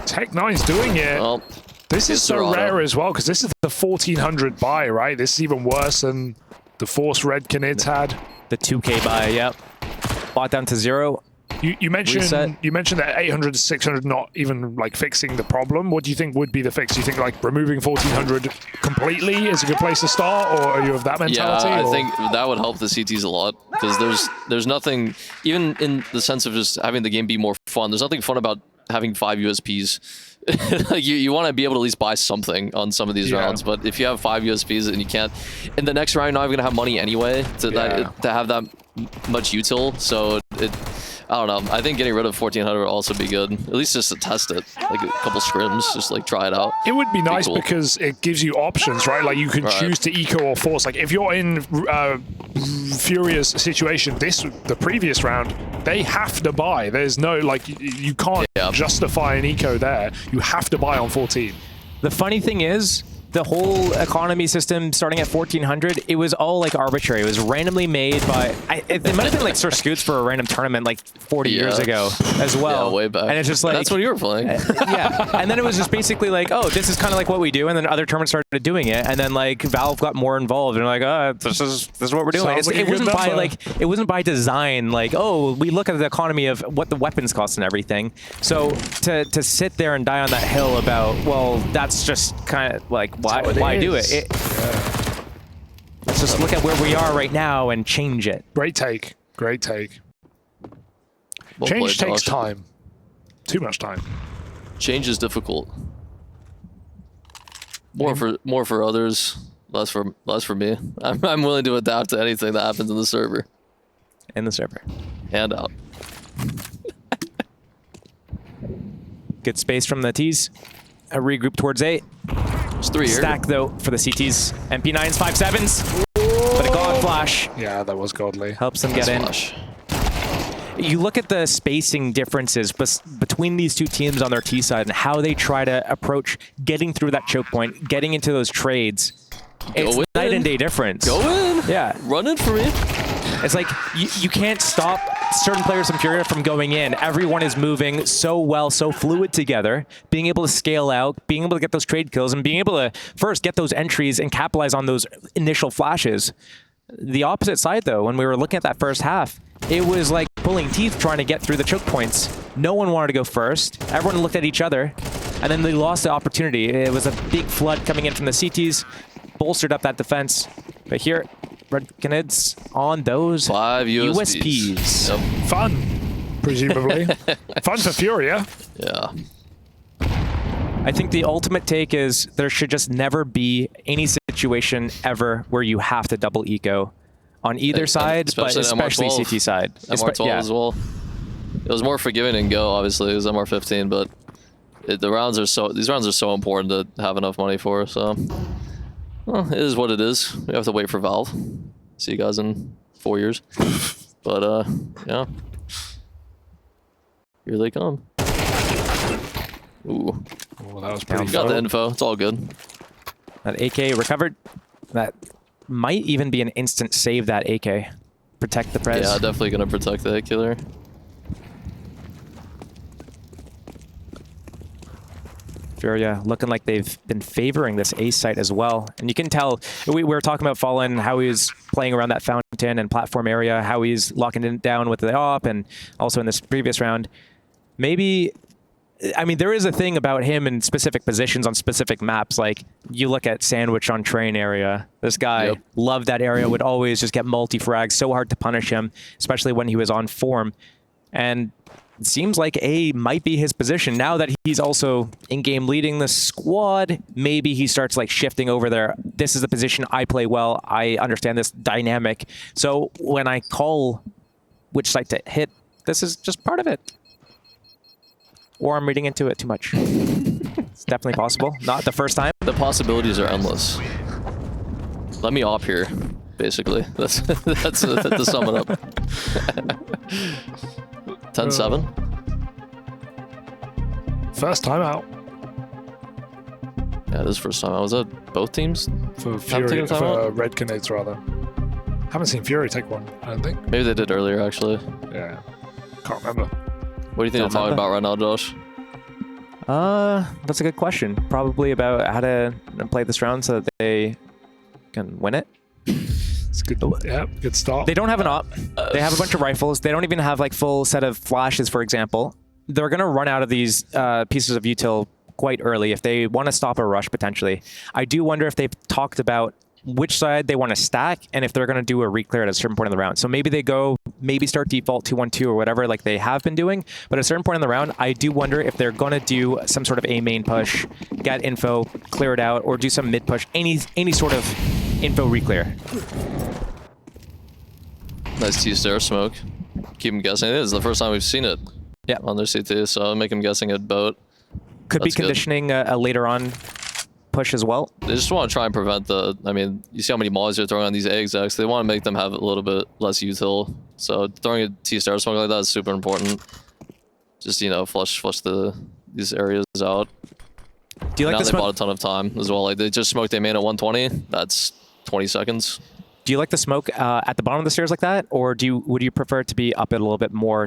Speaker 3: Tech 9's doing it.
Speaker 2: Well,
Speaker 3: This is
Speaker 2: it's
Speaker 3: so
Speaker 2: Dorado.
Speaker 3: rare as well, because this is the 1400 buy, right? This is even worse than the Force Red Canids had.
Speaker 1: The 2K buy, yep. Bought down to 0.
Speaker 3: You mentioned
Speaker 1: Reset.
Speaker 3: you mentioned that 800 to 600 not even like fixing the problem. What do you think would be the fix? Do you think like removing 1400 completely is a good place to start, or are you of that mentality?
Speaker 2: Yeah, I
Speaker 3: or?
Speaker 2: think that would help the CTs a lot because there's nothing, even in the sense of just having the game be more fun. There's nothing fun about having 5 USPs. Like you want to be able to at least buy something on some of these rounds, but if you have 5 USPs and you can't, in the next round, you're not even gonna have money anyway to to have that much util. So I don't know. I think getting rid of 1400 would also be good. At least just to test it, like a couple scrims, just like try it out.
Speaker 3: It would be nice
Speaker 2: cool.
Speaker 3: because it gives you options, right? Like you can choose to eco or force. Like if you're in FURIA's situation, the previous round, they have to buy. There's no like you can't justify an eco there. You have to buy on 14.
Speaker 1: The funny thing is, the whole economy system starting at 1400, it was all like arbitrary. It was randomly made by, it might have been like Sir Scoots for a random tournament like 40 years ago as well.
Speaker 2: Yeah, way back.
Speaker 1: And it's just like,
Speaker 2: that's when you were playing.
Speaker 1: Yeah. And then it was just basically like, oh, this is kind of like what we do. And then other tournaments started doing it. And then like Valve got more involved and like, oh, this is what we're doing.
Speaker 3: Like
Speaker 1: it wasn't by design. Like, oh, we look at the economy of what the weapons cost and everything. So to sit there and die on that hill about, well, that's just kind of like, why do it? Let's just look at where we are right now and change it.
Speaker 3: Great take. Great take.
Speaker 2: Well
Speaker 3: Change
Speaker 2: played,
Speaker 3: takes
Speaker 2: Josh.
Speaker 3: time. Too much time.
Speaker 2: Change is difficult. More for others, less for me. I'm willing to adapt to anything that happens in the server.
Speaker 1: In the server.
Speaker 2: And out.
Speaker 1: Good space from the T's. A regroup towards A.
Speaker 2: It's 3 here.
Speaker 1: Stack though for the CTs. MP9s, 5.7s. But a God Flash
Speaker 3: Yeah, that was godly.
Speaker 1: helps them get in.
Speaker 2: Flash.
Speaker 1: You look at the spacing differences between these two teams on their T side and how they try to approach getting through that choke point, getting into those trades. It's night and day difference.
Speaker 2: Go in.
Speaker 1: Yeah.
Speaker 2: Run it for me.
Speaker 1: It's like you can't stop certain players from FURIA from going in. Everyone is moving so well, so fluid together, being able to scale out, being able to get those trade kills, and being able to first get those entries and capitalize on those initial flashes. The opposite side, though, when we were looking at that first half, it was like pulling teeth trying to get through the choke points. No one wanted to go first. Everyone looked at each other, and then they lost the opportunity. It was a big flood coming in from the CTs, bolstered up that defense. But here, Red Canids on those
Speaker 2: 5 USPs. Yep.
Speaker 3: Fun, presumably. Fun for FURIA.
Speaker 2: Yeah.
Speaker 1: I think the ultimate take is there should just never be any situation ever where you have to double eco on either side, but especially CT side.
Speaker 2: MR12 as well. It was more forgiving in Go, obviously. It was MR15, but these rounds are so important to have enough money for. So, well, it is what it is. We have to wait for Valve. See you guys in 4 years. But yeah, here they come. Ooh.
Speaker 3: Oh, that was pretty
Speaker 2: You got the info. It's all good.
Speaker 1: That AK recovered. That might even be an instant save, that AK. Protect the Prez.
Speaker 2: Yeah, definitely going to protect the killer.
Speaker 1: FURIA looking like they've been favoring this A site as well. And you can tell, we were talking about Fallen, how he was playing around that fountain and platform area, how he's locking it down with the op, and also in this previous round. Maybe, I mean, there is a thing about him in specific positions on specific maps. Like, you look at Sandwich on train area. This guy loved that area, would always just get multi-frags, so hard to punish him, especially when he was on form. And it seems like A might be his position. Now that he's also in-game leading the squad, maybe he starts like shifting over there. This is the position I play well. I understand this dynamic. So when I call which site to hit, this is just part of it. Or I'm reading into it too much. It's definitely possible. Not the first time.
Speaker 2: The possibilities are endless. Let me op here, basically. That's to sum it up. 10-7.
Speaker 3: First time out
Speaker 2: Yeah, this is first time out. Was that both teams?
Speaker 3: for FURIA, for Red Canids rather. Haven't seen FURIA take one, I don't think.
Speaker 2: Maybe they did earlier, actually.
Speaker 3: Yeah, can't remember.
Speaker 2: What do you think they're talking about right now, Josh?
Speaker 1: That's a good question. Probably about how to play this round so that they can win it.
Speaker 3: It's good. Yeah, good start.
Speaker 1: They don't have an op. They have a bunch of rifles. They don't even have like full set of flashes, for example. They're going to run out of these pieces of util quite early if they want to stop a rush, potentially. I do wonder if they've talked about which side they want to stack and if they're going to do a reclear at a certain point in the round. So maybe they go, maybe start default 2-1-2 or whatever like they have been doing. But at a certain point in the round, I do wonder if they're going to do some sort of A main push, get info, clear it out, or do some mid push, any sort of info reclear.
Speaker 2: Nice T-stair smoke. Keep them guessing. This is the first time we've seen it on their CT, so make them guessing at boat.
Speaker 1: Could be conditioning a later on push as well.
Speaker 2: They just want to try and prevent the, I mean, you see how many mollies they're throwing on these A execs. They want to make them have a little bit less util. So throwing a T-star smoke like that is super important. Just, you know, flush these areas out.
Speaker 1: Do you like
Speaker 2: now
Speaker 1: the
Speaker 2: they
Speaker 1: smoke?
Speaker 2: bought a ton of time as well. Like they just smoked their main at 120. That's 20 seconds.
Speaker 1: Do you like the smoke at the bottom of the stairs like that? Or would you prefer it to be up it a little bit more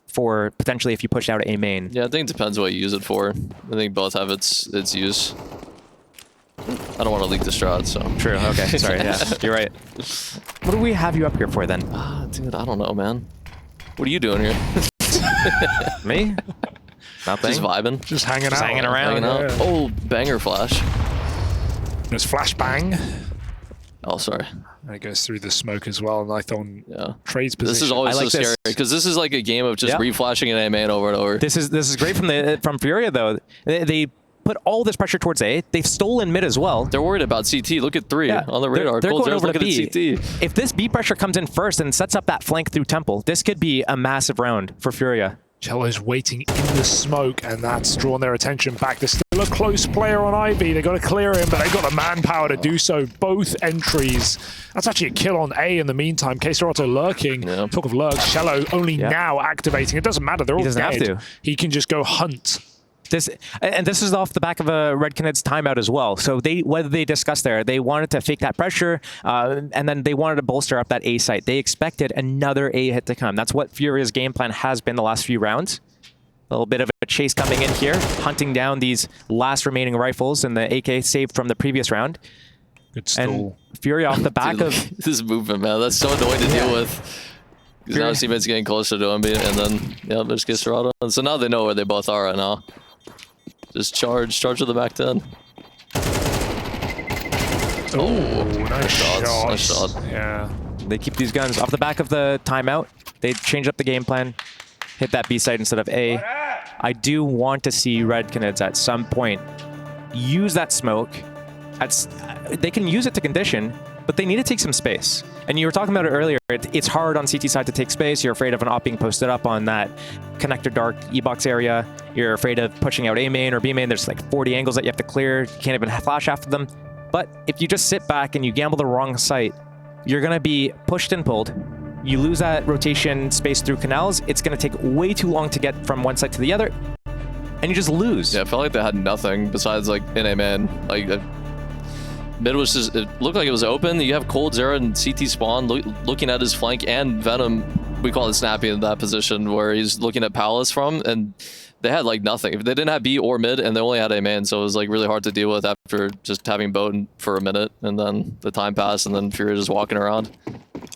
Speaker 1: for potentially if you push out A main?
Speaker 2: Yeah, I think it depends what you use it for. I think both have its use. I don't want to leak the strat, so.
Speaker 1: True, okay, sorry, yeah, you're right. What do we have you up here for then?
Speaker 2: Dude, I don't know, man. What are you doing here?
Speaker 1: Me? Nothing.
Speaker 2: Just vibing.
Speaker 3: Just hanging out.
Speaker 1: Hanging around.
Speaker 2: Hanging out.
Speaker 3: Yeah.
Speaker 2: Oh, banger flash.
Speaker 3: There's flashbang.
Speaker 2: Oh, sorry.
Speaker 3: And it goes through the smoke as well. Nighthorn trades position.
Speaker 2: This is always
Speaker 1: I like
Speaker 2: so
Speaker 1: this.
Speaker 2: scary because this is like a game of just reflashing an A main over and over.
Speaker 1: This is great from FURIA though. They put all this pressure towards A. They've stolen mid as well.
Speaker 2: They're worried about CT. Look at 3 on the radar.
Speaker 1: They're
Speaker 2: Cold
Speaker 1: going over to
Speaker 2: looking
Speaker 1: B.
Speaker 2: at CT.
Speaker 1: If this B pressure comes in first and sets up that flank through Temple, this could be a massive round for FURIA.
Speaker 3: Cello's waiting in the smoke, and that's drawn their attention back. There's still a close player on Ivy. They got to clear him, but they got the manpower to do so. Both entries. That's actually a kill on A in the meantime. Queserato lurking.
Speaker 2: Yeah.
Speaker 3: Talk of lurks. Cello only now activating. It doesn't matter. They're all
Speaker 1: doesn't
Speaker 3: dead.
Speaker 1: have to.
Speaker 3: He can just go hunt.
Speaker 1: This is off the back of a Red Canids timeout as well. So whether they discussed there, they wanted to fake that pressure, and then they wanted to bolster up that A site. They expected another A hit to come. That's what FURIA's game plan has been the last few rounds. A little bit of a chase coming in here, hunting down these last remaining rifles and the AK saved from the previous round.
Speaker 3: Good stall.
Speaker 1: And FURIA off the back
Speaker 2: Dude,
Speaker 1: of
Speaker 2: this movement, man. That's so annoying to deal with. Because now his teammates getting closer to him, and then there's Queserato. And so now they know where they both are right now. Just charge to the back 10.
Speaker 3: Oh, nice shot.
Speaker 2: Nice shot.
Speaker 3: Yeah.
Speaker 1: they keep these guns off the back of the timeout. They change up the game plan, hit that B site instead of A. I do want to see Red Canids at some point use that smoke. They can use it to condition, but they need to take some space. And you were talking about it earlier. It's hard on CT side to take space. You're afraid of an op being posted up on that connector dark E-box area. You're afraid of pushing out A main or B main. There's like 40 angles that you have to clear. You can't even flash after them. But if you just sit back and you gamble the wrong site, you're going to be pushed and pulled. You lose that rotation space through canals. It's going to take way too long to get from one site to the other. And you just lose.
Speaker 2: Yeah, I felt like they had nothing besides like in A man. Like mid was just, it looked like it was open. You have Cold, Zera, and CT spawn looking at his flank, and Venom, we call it Snappy in that position where he's looking at Palace from, and they had like nothing. They didn't have B or mid, and they only had A man, so it was like really hard to deal with after just having boat for a minute, and then the time passed, and then FURIA just walking around.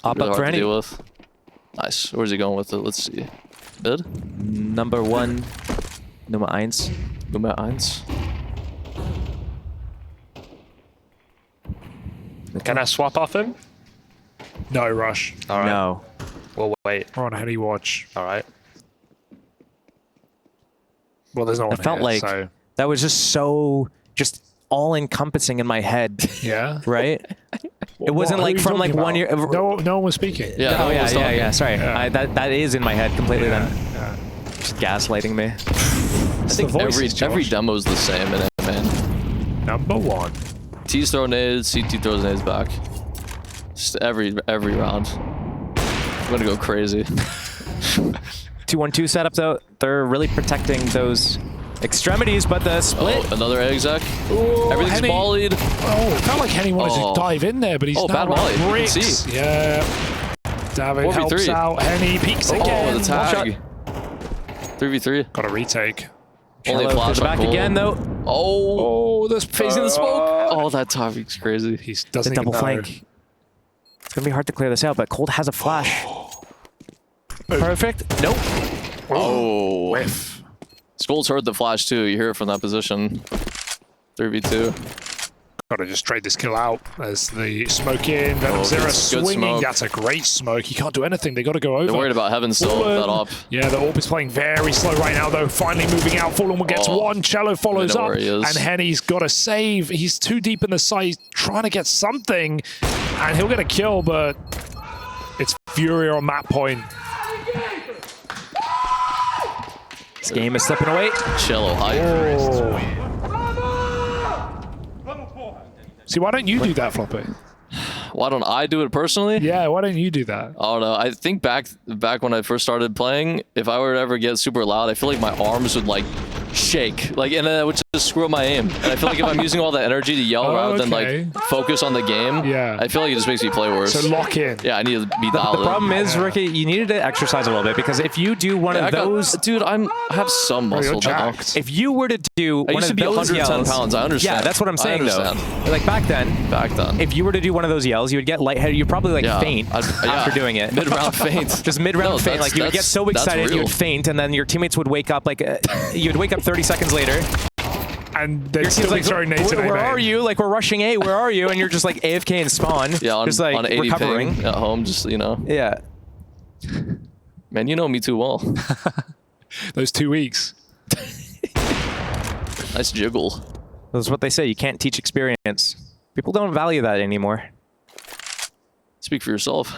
Speaker 1: Op
Speaker 2: Really
Speaker 1: up for
Speaker 2: hard to
Speaker 1: any.
Speaker 2: deal with. Nice. Where's he going with it? Let's see. Mid?
Speaker 1: Number 1, Nummer 1.
Speaker 2: Nummer 1.
Speaker 4: Can I swap off him?
Speaker 3: No rush.
Speaker 4: All right.
Speaker 1: No.
Speaker 4: We'll wait.
Speaker 3: We're on heady watch.
Speaker 4: All right.
Speaker 3: Well, there's no one
Speaker 1: It felt
Speaker 3: here,
Speaker 1: like
Speaker 3: so
Speaker 1: that was just so all-encompassing in my head,
Speaker 3: yeah.
Speaker 1: right? It wasn't
Speaker 3: Who are
Speaker 1: like
Speaker 3: you
Speaker 1: from like
Speaker 3: talking
Speaker 1: 1 year.
Speaker 3: about? No one was speaking.
Speaker 2: Yeah,
Speaker 1: Oh
Speaker 2: no
Speaker 1: yeah,
Speaker 2: one's talking.
Speaker 1: yeah. Sorry,
Speaker 3: Yeah.
Speaker 1: that is in my head completely.
Speaker 3: Yeah,
Speaker 1: Then
Speaker 3: yeah.
Speaker 1: just gaslighting me.
Speaker 2: I think
Speaker 3: the voices,
Speaker 2: every
Speaker 3: Josh.
Speaker 2: demo's the same in A man.
Speaker 3: Number 1.
Speaker 2: T's throw nades, CT throws nades back. Just every round. I'm gonna go crazy.
Speaker 1: 2-1-2 setup though. They're really protecting those extremities, but the split.
Speaker 2: Oh, another exec.
Speaker 3: Oh,
Speaker 2: Everything's
Speaker 3: Henny.
Speaker 2: mollied.
Speaker 3: Oh, it felt like Henny wanted
Speaker 2: Oh.
Speaker 3: to dive in there, but he's
Speaker 2: Oh,
Speaker 3: now
Speaker 2: bad molly.
Speaker 3: on
Speaker 2: You can
Speaker 3: bricks.
Speaker 2: see.
Speaker 3: Yeah. David
Speaker 2: 4v3.
Speaker 3: helps out. Henny peeks
Speaker 2: Oh,
Speaker 3: again.
Speaker 2: the tag. 3v3.
Speaker 3: Got a retake.
Speaker 2: Only a
Speaker 1: Hello,
Speaker 2: flash
Speaker 1: goes back
Speaker 2: on Cole.
Speaker 1: again though.
Speaker 2: Oh,
Speaker 3: Oh, this
Speaker 2: facing the smoke. Oh, that timing's crazy.
Speaker 3: He
Speaker 1: The
Speaker 3: doesn't even
Speaker 1: double
Speaker 3: know.
Speaker 1: flank. It's going to be hard to clear this out, but Cold has a flash. Perfect. Nope.
Speaker 2: Oh.
Speaker 3: Whiff.
Speaker 2: Skulls heard the flash too. You hear it from that position. 3v2.
Speaker 3: Gotta just trade this kill out as the smoke in. Venom Zero
Speaker 2: good
Speaker 3: swinging.
Speaker 2: smoke.
Speaker 3: That's a great smoke. He can't do anything. They gotta go over.
Speaker 2: They're worried about Heaven still with that op.
Speaker 3: Yeah, the AWP is playing very slow right now, though. Finally moving out. Fallen gets one. Cello follows
Speaker 2: know
Speaker 3: up.
Speaker 2: where he is.
Speaker 3: And Henny's got to save. He's too deep in the site. He's trying to get something. And he'll get a kill, but it's FURIA on that point.
Speaker 1: This game is slipping away.
Speaker 2: Cello hype.
Speaker 3: Oh. See, why don't you do that, Floppy?
Speaker 2: Why don't I do it personally?
Speaker 3: Yeah, why don't you do that?
Speaker 2: I don't know. I think back when I first started playing, if I were to ever get super loud, I feel like my arms would like shake, like, and then it would just screw up my aim. And I feel like if I'm using all that energy to yell rather than like focus on the game,
Speaker 3: Yeah.
Speaker 2: I feel like it just makes me play worse.
Speaker 3: So lock in.
Speaker 2: Yeah, I need to be
Speaker 1: The
Speaker 2: dialed in.
Speaker 1: problem is, Ricky, you needed to exercise a little bit because if you do one of those...
Speaker 2: dude, I have some
Speaker 3: Bro, you're
Speaker 2: muscle now.
Speaker 3: jacked.
Speaker 1: If you were to do
Speaker 2: I
Speaker 1: one
Speaker 2: used
Speaker 1: of
Speaker 2: to be
Speaker 1: those
Speaker 2: 110
Speaker 1: yells...
Speaker 2: pounds, I understand.
Speaker 1: Yeah, that's what I'm saying, though.
Speaker 2: understand.
Speaker 1: Like, back then,
Speaker 2: If
Speaker 1: if you were to do one of those yells, you would get lightheaded. You'd probably, like,
Speaker 2: Yeah.
Speaker 1: faint after doing it.
Speaker 2: Mid-round faint.
Speaker 1: Just mid-round
Speaker 2: No,
Speaker 1: faint. Like, you would get so
Speaker 2: that's
Speaker 1: excited, you
Speaker 2: real.
Speaker 1: would faint, and then your teammates would wake up, like, you'd wake up 30 seconds later.
Speaker 3: And they'd
Speaker 1: Your
Speaker 3: still
Speaker 1: team's
Speaker 3: be
Speaker 1: like,
Speaker 3: throwing nades at
Speaker 1: where
Speaker 3: A-main.
Speaker 1: are you? Like, we're rushing A, where are you? And you're just, like, AFK and spawn.
Speaker 2: Yeah, on,
Speaker 1: just, like,
Speaker 2: on 80
Speaker 1: recovering.
Speaker 2: ping at home, just, you know.
Speaker 1: Yeah.
Speaker 2: Man, you know me too well.
Speaker 3: Those 2 weeks.
Speaker 2: Nice jiggle.
Speaker 1: That's what they say. You can't teach experience. People don't value that anymore.
Speaker 2: Speak for yourself.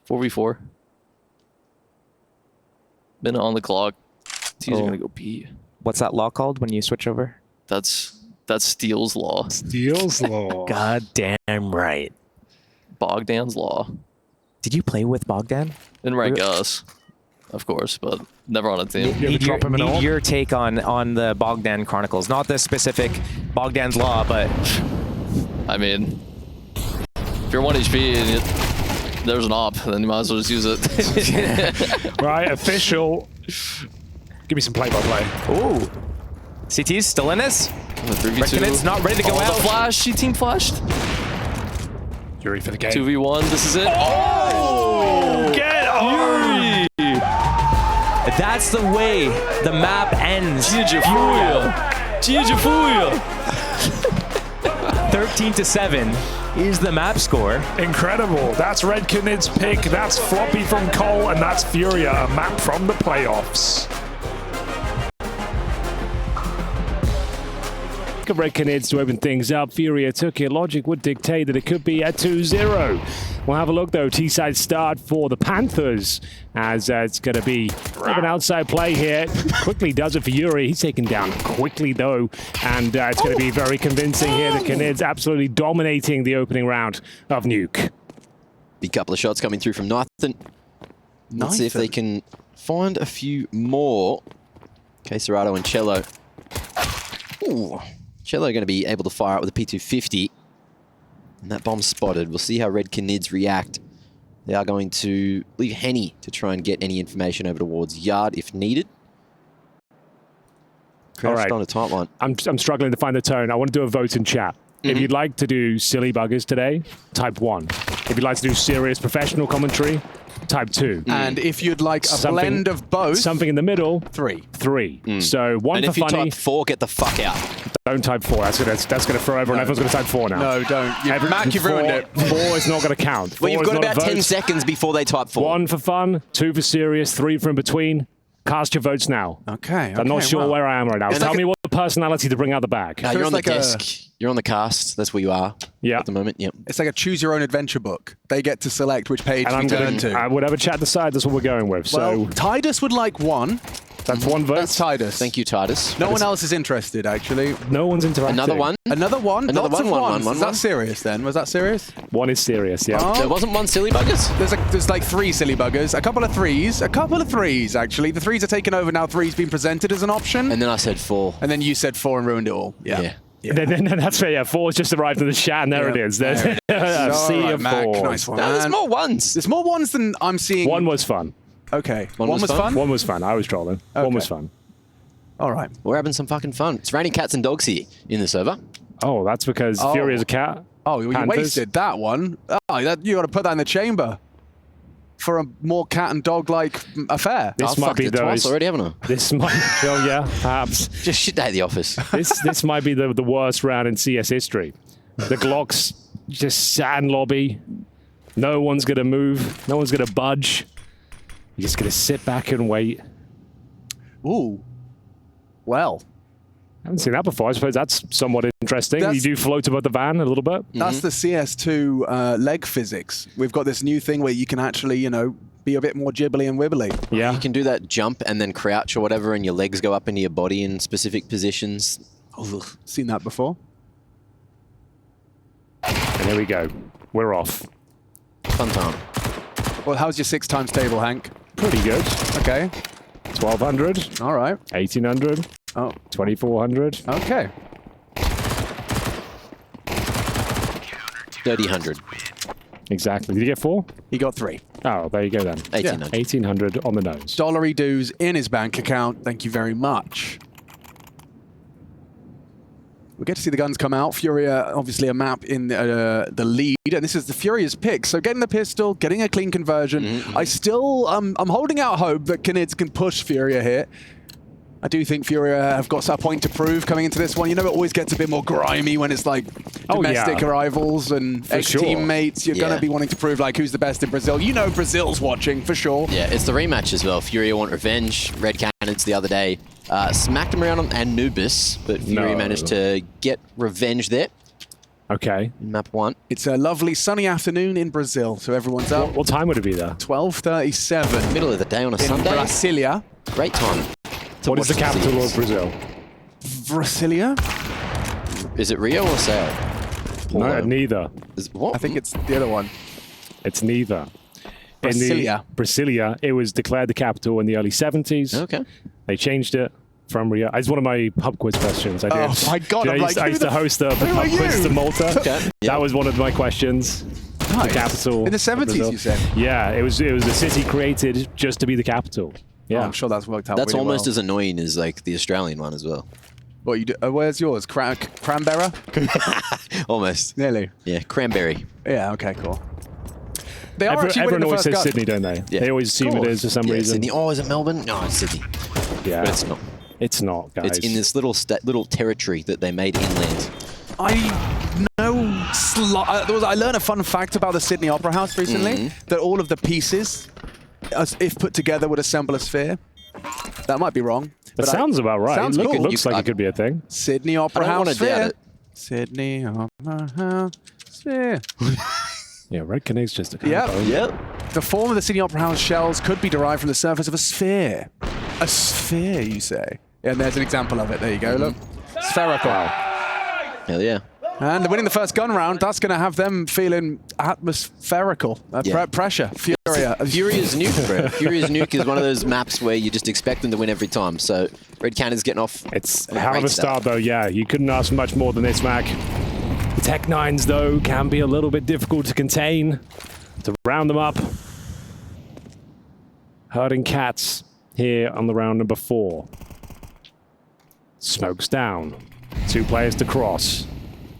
Speaker 2: 4v4. Minute on the clock. T's are gonna go pee.
Speaker 1: What's that law called when you switch over?
Speaker 2: That's Steele's law.
Speaker 3: Steele's Law.
Speaker 1: God damn right.
Speaker 2: Bogdan's law.
Speaker 1: Did you play with Bogdan?
Speaker 2: Didn't rank us, of course, but never on a team.
Speaker 3: You ever drop him in
Speaker 1: Need
Speaker 3: AWP?
Speaker 1: your take on the Bogdan Chronicles. Not the specific Bogdan's Law, but
Speaker 2: I mean, if you're 1 HP and there's an op, then you might as well just use it.
Speaker 3: Right, official. Give me some play-by-play.
Speaker 1: ooh. CT's still in this?
Speaker 2: 3v2.
Speaker 1: Canids not ready to go out.
Speaker 2: The flash. She team flashed.
Speaker 3: Yuri for the game.
Speaker 2: 2v1. This is it.
Speaker 3: Oh! Get on!
Speaker 1: That's the way the map ends.
Speaker 2: FURIA.
Speaker 1: 13-7 is the map score.
Speaker 3: Incredible. That's Red Canid's pick. That's Floppy from Cole, and that's FURIA, a map from the playoffs.
Speaker 5: Red Canids to open things up. FURIA took it. Logic would dictate that it could be a 2-0. We'll have a look, though. T-side start for the Panthers, as it's going to be an outside play here. Quickly does it for Yuri. He's taken down quickly, though, and it's going to be very convincing here. The Canids absolutely dominating the opening round of Nuke.
Speaker 6: Big couple of shots coming through from Nathan. Let's see if they can find a few more. Queserato and Cello. Ooh. Cello going to be able to fire out with a P250. And that bomb's spotted. We'll see how Red Canids react. They are going to leave Henny to try and get any information over towards Yard if needed. Crouched
Speaker 5: right.
Speaker 6: on a tight one.
Speaker 5: I'm struggling to find the tone. I want to do a vote in chat. If you'd like to do silly buggers today, type 1. If you'd like to do serious professional commentary, type 2.
Speaker 7: And if you'd like a blend of both,
Speaker 5: Something in the middle,
Speaker 7: 3.
Speaker 5: 3. So 1
Speaker 6: And
Speaker 5: for
Speaker 6: if you
Speaker 5: funny.
Speaker 6: type 4, get the fuck out.
Speaker 5: Don't type 4. That's gonna throw everyone. Everyone's gonna type 4 now.
Speaker 7: No, don't. Mac, you've ruined it.
Speaker 5: 4 is not gonna count.
Speaker 6: Well,
Speaker 5: 4
Speaker 6: you've
Speaker 5: is
Speaker 6: got
Speaker 5: not a
Speaker 6: about 10
Speaker 5: vote.
Speaker 6: seconds before they type 4.
Speaker 5: 1 for fun, 2 for serious, 3 for in between. Cast your votes now.
Speaker 7: Okay.
Speaker 5: I'm not sure
Speaker 7: well.
Speaker 5: where I am right now.
Speaker 6: And
Speaker 5: Tell
Speaker 6: like
Speaker 5: me what the personality to bring out the bag.
Speaker 6: You're
Speaker 7: it's
Speaker 6: on the
Speaker 7: like a-
Speaker 6: desk. You're on the cast. That's where you are
Speaker 5: Yeah.
Speaker 6: at the moment. Yep.
Speaker 7: It's like a choose your own adventure book. They get to select which page
Speaker 5: And
Speaker 7: we
Speaker 5: I'm
Speaker 7: turn
Speaker 5: going
Speaker 7: to.
Speaker 5: whatever chat decides, that's what we're going with.
Speaker 7: Well,
Speaker 5: So
Speaker 7: Tidus would like 1.
Speaker 5: that's 1 vote.
Speaker 7: That's Tidus.
Speaker 6: Thank you, Titus.
Speaker 7: No one else is interested, actually.
Speaker 5: No one's interacting.
Speaker 6: Another one.
Speaker 7: Another one?
Speaker 6: Another
Speaker 7: Lots
Speaker 6: one,
Speaker 7: of
Speaker 6: one,
Speaker 7: ones.
Speaker 6: one,
Speaker 7: Is
Speaker 6: one.
Speaker 7: that serious then? Was that serious?
Speaker 5: 1 is serious, yeah.
Speaker 7: Oh.
Speaker 6: There wasn't one silly buggers.
Speaker 7: There's like 3 silly buggers, a couple of 3s, actually. The 3s are taken over now. 3's been presented as an option,
Speaker 6: And then I said 4.
Speaker 7: and then you said 4 and ruined it all.
Speaker 6: Yeah.
Speaker 5: Then that's fair, yeah. 4's just arrived in the chat, and there it is. There's
Speaker 7: There it
Speaker 5: a
Speaker 7: is.
Speaker 5: sea
Speaker 7: All right,
Speaker 5: of
Speaker 7: Mac,
Speaker 5: 4s.
Speaker 7: nice one.
Speaker 6: No, there's
Speaker 7: man.
Speaker 6: more ones.
Speaker 7: There's more ones than I'm seeing.
Speaker 5: 1 was fun.
Speaker 7: Okay.
Speaker 6: One
Speaker 7: One
Speaker 6: was
Speaker 7: was
Speaker 6: fun?
Speaker 7: fun?
Speaker 5: 1 was fun. I was trolling. 1 was fun.
Speaker 7: All right.
Speaker 6: We're having some fucking fun. It's raining cats and dogs here in the server.
Speaker 5: Oh, that's because
Speaker 7: Oh.
Speaker 5: Fury is a cat?
Speaker 7: Oh, you
Speaker 5: Panthers.
Speaker 7: wasted that one. Oh, you got to put that in the chamber for a more cat and dog like affair.
Speaker 5: This
Speaker 6: I've
Speaker 5: might
Speaker 6: fucked
Speaker 5: be
Speaker 6: it twice
Speaker 5: those.
Speaker 6: already, haven't I?
Speaker 5: This might. Oh yeah, perhaps.
Speaker 6: Just shit out of the office.
Speaker 5: This might be the worst round in CS history. The Glocks just sat in lobby. No one's gonna move. No one's gonna budge. You're just gonna sit back and wait.
Speaker 7: Ooh. Well.
Speaker 5: I haven't seen that before. I suppose that's somewhat interesting. You do float above the van a little bit.
Speaker 7: That's the CS2 leg physics. We've got this new thing where you can actually, you know, be a bit more jibbly and wibbly.
Speaker 5: Yeah.
Speaker 6: You can do that jump and then crouch or whatever, and your legs go up into your body in specific positions.
Speaker 7: Ugh, seen that before.
Speaker 5: And here we go. We're off.
Speaker 6: Fun time.
Speaker 7: Well, how's your 6 times table, Hank?
Speaker 5: Pretty good.
Speaker 7: Okay.
Speaker 5: 1200,
Speaker 7: All right.
Speaker 5: 1800,
Speaker 7: Oh,
Speaker 5: 2400.
Speaker 7: okay.
Speaker 6: 3000.
Speaker 5: Exactly. Did you get 4?
Speaker 7: He got 3.
Speaker 5: Oh, there you go then.
Speaker 6: 1800.
Speaker 5: 1800 on the nose.
Speaker 7: Dollary dues in his bank account. Thank you very much. We get to see the guns come out. FURIA, obviously a map in the lead, and this is the FURIA's pick. So getting the pistol, getting a clean conversion. I still, I'm holding out hope that Canids can push FURIA here. I do think FURIA have got a point to prove coming into this one. You know, it always gets a bit more grimy when it's like domestic rivals and ex-teammates. You're going to be wanting to prove like who's the best in Brazil. You know Brazil's watching for sure.
Speaker 6: Yeah, it's the rematch as well. FURIA want revenge. Red Canids the other day smacked them around on Anubis, but FURIA managed to get revenge there.
Speaker 5: Okay.
Speaker 6: Map 1.
Speaker 7: It's a lovely sunny afternoon in Brazil, so everyone's up.
Speaker 5: What time would it be there?
Speaker 7: 12:37.
Speaker 6: Middle of the day on a
Speaker 7: in
Speaker 6: Sunday.
Speaker 7: Brasilia.
Speaker 6: Great time.
Speaker 5: What is the capital of Brazil?
Speaker 7: Brasilia?
Speaker 6: Is it Rio or Sao?
Speaker 5: No, neither.
Speaker 6: What?
Speaker 7: I think it's the other one.
Speaker 5: It's neither.
Speaker 7: Brasilia.
Speaker 5: Brasilia, it was declared the capital in the early 70s.
Speaker 6: Okay.
Speaker 5: They changed it from Rio. It's one of my pub quiz questions. I did.
Speaker 7: Oh my God, I'm like,
Speaker 5: I used to host a pub quiz to Malta.
Speaker 6: Okay.
Speaker 5: That was one of my questions.
Speaker 7: Nice.
Speaker 5: The capital.
Speaker 7: In the 70s,
Speaker 5: of Brazil.
Speaker 7: you said?
Speaker 5: Yeah, it was a city created just to be the capital. Yeah.
Speaker 7: Oh, I'm sure that's worked out
Speaker 6: That's
Speaker 7: really
Speaker 6: almost
Speaker 7: well.
Speaker 6: as annoying as like the Australian one as well.
Speaker 7: What you do? Where's yours? Cranberra?
Speaker 6: Almost.
Speaker 7: Nearly.
Speaker 6: Yeah, cranberry.
Speaker 7: Yeah, okay, cool. They are actually
Speaker 5: Everyone
Speaker 7: winning the
Speaker 5: always
Speaker 7: first
Speaker 5: says
Speaker 7: gun.
Speaker 5: Sydney, don't they?
Speaker 6: Yeah.
Speaker 5: They always assume it is for some
Speaker 6: Yeah,
Speaker 5: reason.
Speaker 6: Sydney. Oh, is it Melbourne? No, it's Sydney.
Speaker 5: Yeah.
Speaker 6: But it's not.
Speaker 5: It's not, guys.
Speaker 6: It's in this little territory that they made inland.
Speaker 7: I know. I learned a fun fact about the Sydney Opera House recently. That all of the pieces, if put together, would assemble a sphere. That might be wrong.
Speaker 5: That sounds about right.
Speaker 7: Sounds cool.
Speaker 5: Looks like it could be a thing.
Speaker 7: Sydney Opera
Speaker 6: I don't
Speaker 7: House
Speaker 6: want to doubt
Speaker 7: sphere.
Speaker 6: it.
Speaker 7: Sydney Opera House sphere.
Speaker 5: Yeah, Red Canids just a
Speaker 7: Yep.
Speaker 5: combo.
Speaker 6: Yep.
Speaker 7: The form of the Sydney Opera House shells could be derived from the surface of a sphere. A sphere, you say? Yeah, and there's an example of it. There you go, look. Spherical.
Speaker 6: Hell yeah.
Speaker 7: And they're winning the first gun round. That's going to have them feeling atmospherical. Pressure. FURIA.
Speaker 6: Furia's Nuke, bro. Furia's Nuke is one of those maps where you just expect them to win every time. So Red Canids getting off.
Speaker 5: It's a hell of a start, though. Yeah, you couldn't ask for much more than this, Mac. The Tech 9s, though, can be a little bit difficult to contain, to round them up. Herding cats here on the round number 4. Smokes down. 2 players to cross.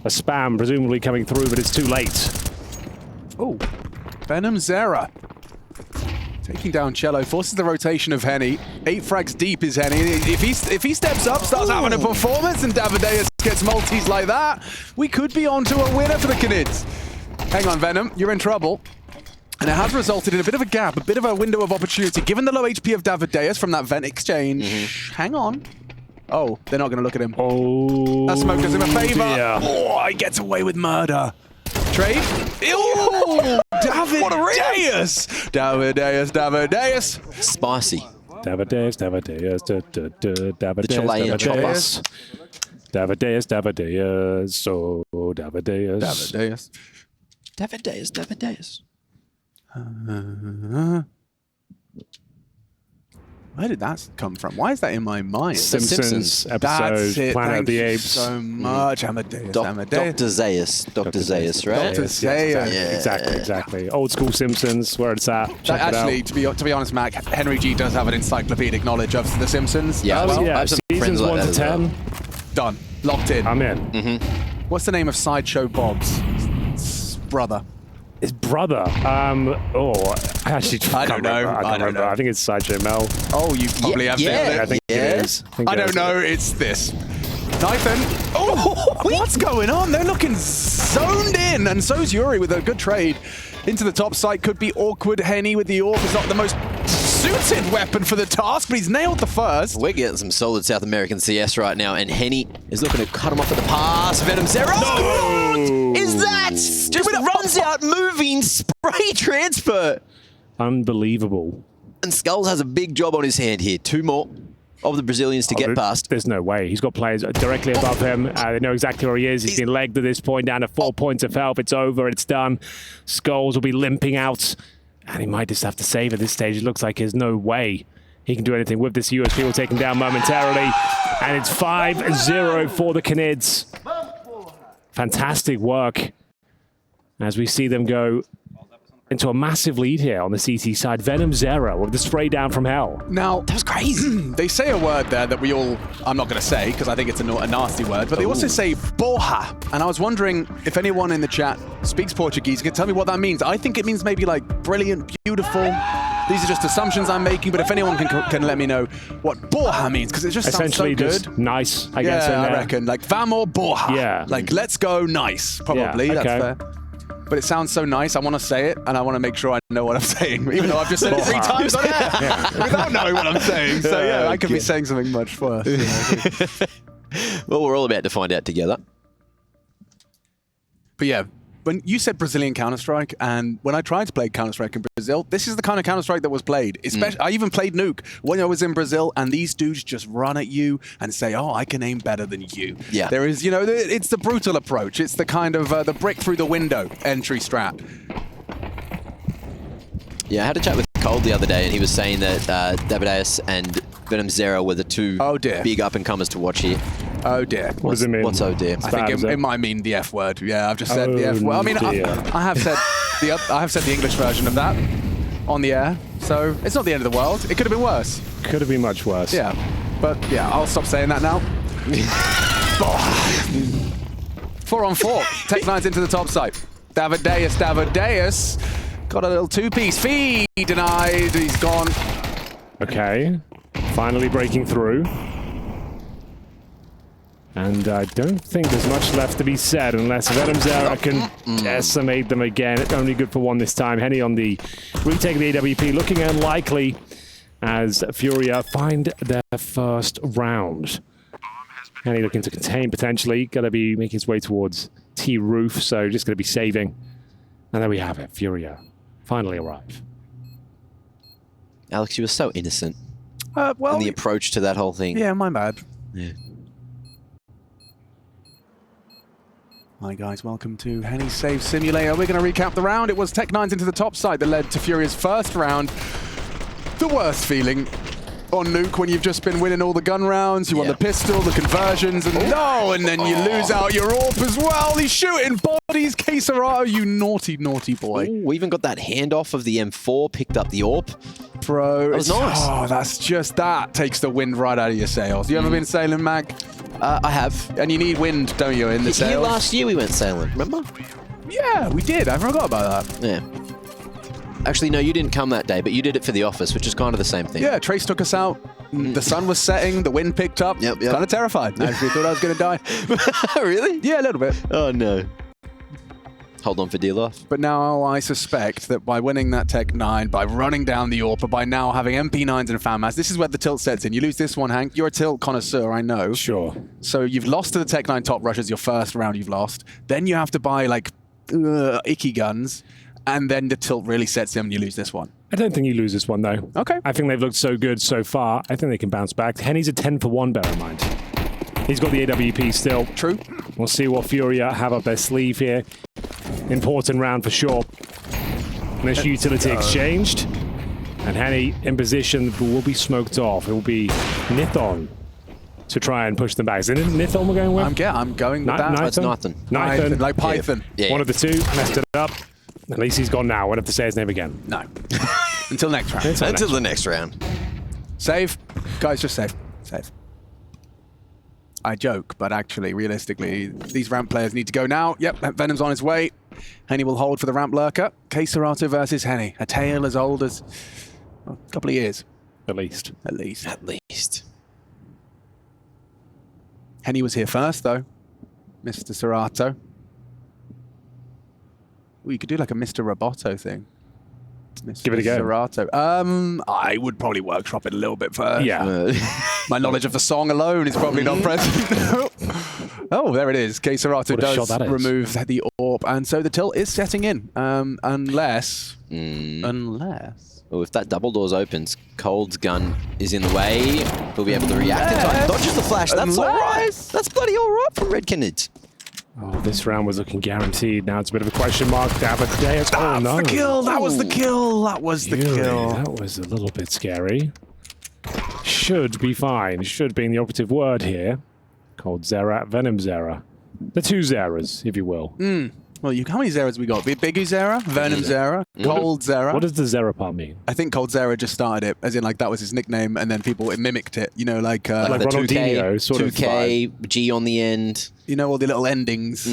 Speaker 5: A spam presumably coming through, but it's too late.
Speaker 7: Oh, Venom Zera. Taking down Cello, forces the rotation of Henny. 8 frags deep is Henny. If he steps up, starts having a performance, and Davideus gets multis like that, we could be on to a winner for the Canids. Hang on, Venom, you're in trouble. And it has resulted in a bit of a gap, a bit of a window of opportunity. Given the low HP of Davideus from that vent exchange, hang on. Oh, they're not going to look at him.
Speaker 5: Oh,
Speaker 7: That smoke does him a favor.
Speaker 5: dear.
Speaker 7: Oh, he gets away with murder. Trade. Ew! Davideus! Davideus!
Speaker 6: Spicy.
Speaker 5: Davideus, Davideus,
Speaker 6: Chilean
Speaker 5: Davideus. Davideus, so Davideus.
Speaker 6: Davideus.
Speaker 7: Where did that come from? Why is that in my mind?
Speaker 5: Simpsons episode,
Speaker 7: That's it.
Speaker 5: Planet
Speaker 7: Thank
Speaker 5: of the
Speaker 7: you
Speaker 5: Apes.
Speaker 7: so much, Amadeus.
Speaker 6: Dr. Zaius. Dr. Zaius, right?
Speaker 7: Dr. Zaius.
Speaker 5: Exactly. Old school Simpsons, where it's at. Check
Speaker 7: Actually,
Speaker 5: it out.
Speaker 7: to be honest, Mac, Henry G does have an encyclopedic knowledge of The Simpsons.
Speaker 6: Yeah,
Speaker 7: as well.
Speaker 6: I have some
Speaker 5: Seasons
Speaker 6: friends like
Speaker 5: 1
Speaker 6: that
Speaker 5: to
Speaker 6: as well.
Speaker 5: 10.
Speaker 7: Done. Locked in.
Speaker 5: I'm in.
Speaker 7: What's the name of Sideshow Bob's? brother?
Speaker 5: His brother. I actually
Speaker 7: I don't
Speaker 5: can't
Speaker 7: know.
Speaker 5: remember. I
Speaker 7: I don't know.
Speaker 5: I think it's Sideshow Mel.
Speaker 7: Oh, you probably have nailed it.
Speaker 5: I think it is.
Speaker 7: I don't know. It's this. Nathan. Oh, what's going on? They're looking zoned in, and so's Yuri with a good trade into the top site. Could be awkward. Henny with the AWP is not the most suited weapon for the task, but he's nailed the first.
Speaker 6: We're getting some solid South American CS right now, and Henny is looking to cut him off at the pass. Venom Zero.
Speaker 5: No!
Speaker 6: Is that? Just runs out, moving, spray transfer.
Speaker 5: Unbelievable.
Speaker 6: And Skulls has a big job on his hand here. 2 more of the Brazilians to get past.
Speaker 5: There's no way. He's got players directly above him. They know exactly where he is. He's been legged at this point, down to 4 points of health. It's over. It's done. Skulls will be limping out. And he might just have to save at this stage. It looks like there's no way he can do anything with this. USP will take him down momentarily. And it's 5-0 for the Canids. Fantastic work as we see them go into a massive lead here on the CT side. Venom Zero with the spray down from hell.
Speaker 7: Now, that was crazy. They say a word there that we all, I'm not going to say because I think it's a nasty word, but they also say porra. And I was wondering if anyone in the chat speaks Portuguese, can tell me what that means. I think it means maybe like brilliant, beautiful. These are just assumptions I'm making, but if anyone can let me know what porra means, because it just sounds so good.
Speaker 5: Just nice, I guess.
Speaker 7: Yeah, I reckon. Like, vamos porra.
Speaker 5: Yeah.
Speaker 7: Like, let's go nice, probably.
Speaker 5: Yeah, okay.
Speaker 7: That's fair. But it sounds so nice, I want to say it, and I want to make sure I know what I'm saying, even though I've just said it 3 times on air without knowing what I'm saying. So yeah, I could be saying something much worse. You know.
Speaker 6: Well, we're all about to find out together.
Speaker 7: But yeah, when you said Brazilian Counter-Strike, and when I tried to play Counter-Strike in Brazil, this is the kind of Counter-Strike that was played. Especially, I even played Nuke when I was in Brazil, and these dudes just run at you and say, oh, I can aim better than you.
Speaker 6: Yeah.
Speaker 7: There is, you know, it's the brutal approach. It's the kind of the brick through the window entry strat.
Speaker 6: Yeah, I had a chat with Cold the other day, and he was saying that Davideus and Venom Zero were the 2 big up-and-comers to watch here.
Speaker 7: Oh dear.
Speaker 5: What does it mean?
Speaker 6: What's oh dear?
Speaker 7: I think it might mean the F word. Yeah, I've just said the F word. I mean, I have said the English version of that on the air, so it's not the end of the world. It could have been worse.
Speaker 5: Could have been much worse.
Speaker 7: Yeah, but yeah, I'll stop saying that now. 4 on 4. Tech9's into the top side. Davideus got a little 2-piece feed denied. He's gone.
Speaker 5: Okay, finally breaking through. And I don't think there's much left to be said unless Venom Zera can decimate them again. It's only good for 1 this time. Henny on the retake of the AWP, looking unlikely as FURIA find their first round. Henny looking to contain potentially. Going to be making his way towards T-Roof, so just going to be saving. And there we have it. FURIA finally arrive.
Speaker 6: Alex, you were so innocent
Speaker 7: Well,
Speaker 6: in the approach to that whole thing.
Speaker 7: Yeah, my bad.
Speaker 6: Yeah.
Speaker 7: Hi guys, welcome to Henny's Save Simulator. We're going to recap the round. It was Tech9's into the top side that led to FURIA's first round. The worst feeling on Nuke when you've just been winning all the gun rounds. You won the pistol, the conversions, and and then you lose out your AWP as well. He's shooting bodies. Quesarato, you naughty, naughty boy.
Speaker 6: Ooh, we even got that handoff of the M4, picked up the AWP.
Speaker 7: Bro,
Speaker 6: that was nice.
Speaker 7: Oh, that's just that. Takes the wind right out of your sails. You ever been sailing, Mag?
Speaker 6: I have.
Speaker 7: And you need wind, don't you, in the sails?
Speaker 6: Last year we went sailing, remember?
Speaker 7: Yeah, we did. I forgot about that.
Speaker 6: Yeah. Actually, no, you didn't come that day, but you did it for the office, which is kind of the same thing.
Speaker 7: Yeah, Trace took us out. The sun was setting. The wind picked up.
Speaker 6: Yep.
Speaker 7: Kind of terrified. I actually thought I was going to die.
Speaker 6: Really?
Speaker 7: Yeah, a little bit.
Speaker 6: Oh, no. Hold on for dear life.
Speaker 7: But now I suspect that by winning that Tech9, by running down the AWP, by now having MP9s and FAMAS, this is where the tilt sets in. You lose this one, Hank. You're a tilt connoisseur, I know.
Speaker 5: Sure.
Speaker 7: So you've lost to the Tech9 top rushers, your first round you've lost. Then you have to buy, like, icky guns. And then the tilt really sets in and you lose this one.
Speaker 5: I don't think you lose this one, though.
Speaker 7: Okay.
Speaker 5: I think they've looked so good so far. I think they can bounce back. Henny's a 10 for 1, bear in mind. He's got the AWP still.
Speaker 7: True.
Speaker 5: We'll see what FURIA have up their sleeve here. Important round for sure. This utility exchanged. And Henny in position will be smoked off. It will be Nithon to try and push them back. Is it Nithon we're going with?
Speaker 7: I'm going with that.
Speaker 6: It's Nathan.
Speaker 5: Nathan.
Speaker 7: Like Python.
Speaker 6: Yeah.
Speaker 5: One of the 2. Messed it up. At least he's gone now. I won't have to say his name again.
Speaker 7: No. Until next round.
Speaker 6: Until the next round.
Speaker 7: Save. Guys, just save. Save. I joke, but actually, realistically, these ramp players need to go now. Yep, Venom's on his way. Henny will hold for the ramp lurker. Serato versus Henny. A tale as old as a couple of years.
Speaker 5: At least.
Speaker 7: At least.
Speaker 6: At least.
Speaker 7: Henny was here first, though. Mr. Serato. Ooh, you could do like a Mr. Roboto thing. Mr.
Speaker 5: Give it a go.
Speaker 7: Serato. I would probably workshop it a little bit first.
Speaker 5: Yeah.
Speaker 7: My knowledge of the song alone is probably not present. Oh, there it is. Serato
Speaker 5: What a shot
Speaker 7: does
Speaker 5: that is.
Speaker 7: remove the AWP, and so the tilt is setting in. Unless...
Speaker 6: Well, if that double doors opens, Cold's gun is in the way. He'll be able to react in time. Dodges the flash. That's all right. That's bloody all right for Red Canids.
Speaker 5: Oh, this round was looking guaranteed. Now it's a bit of a question mark. Davideus. Oh, no.
Speaker 7: The kill. That was the kill. That was the
Speaker 5: Fury,
Speaker 7: kill.
Speaker 5: that was a little bit scary. Should be fine. Should be in the operative word here. Cold Zera, Venom Zera. The two Zeras, if you will.
Speaker 7: Well, how many Zeras we got? Biggie Zera, Venom Zera, Cold Zera.
Speaker 5: What does the Zera part mean?
Speaker 7: I think Cold Zera just started it, as in like that was his nickname, and then people mimicked it. You know, like
Speaker 6: The
Speaker 5: Ronaldinho,
Speaker 6: 2K,
Speaker 5: sort of
Speaker 6: 2K, G on the end.
Speaker 7: you know, all the little endings.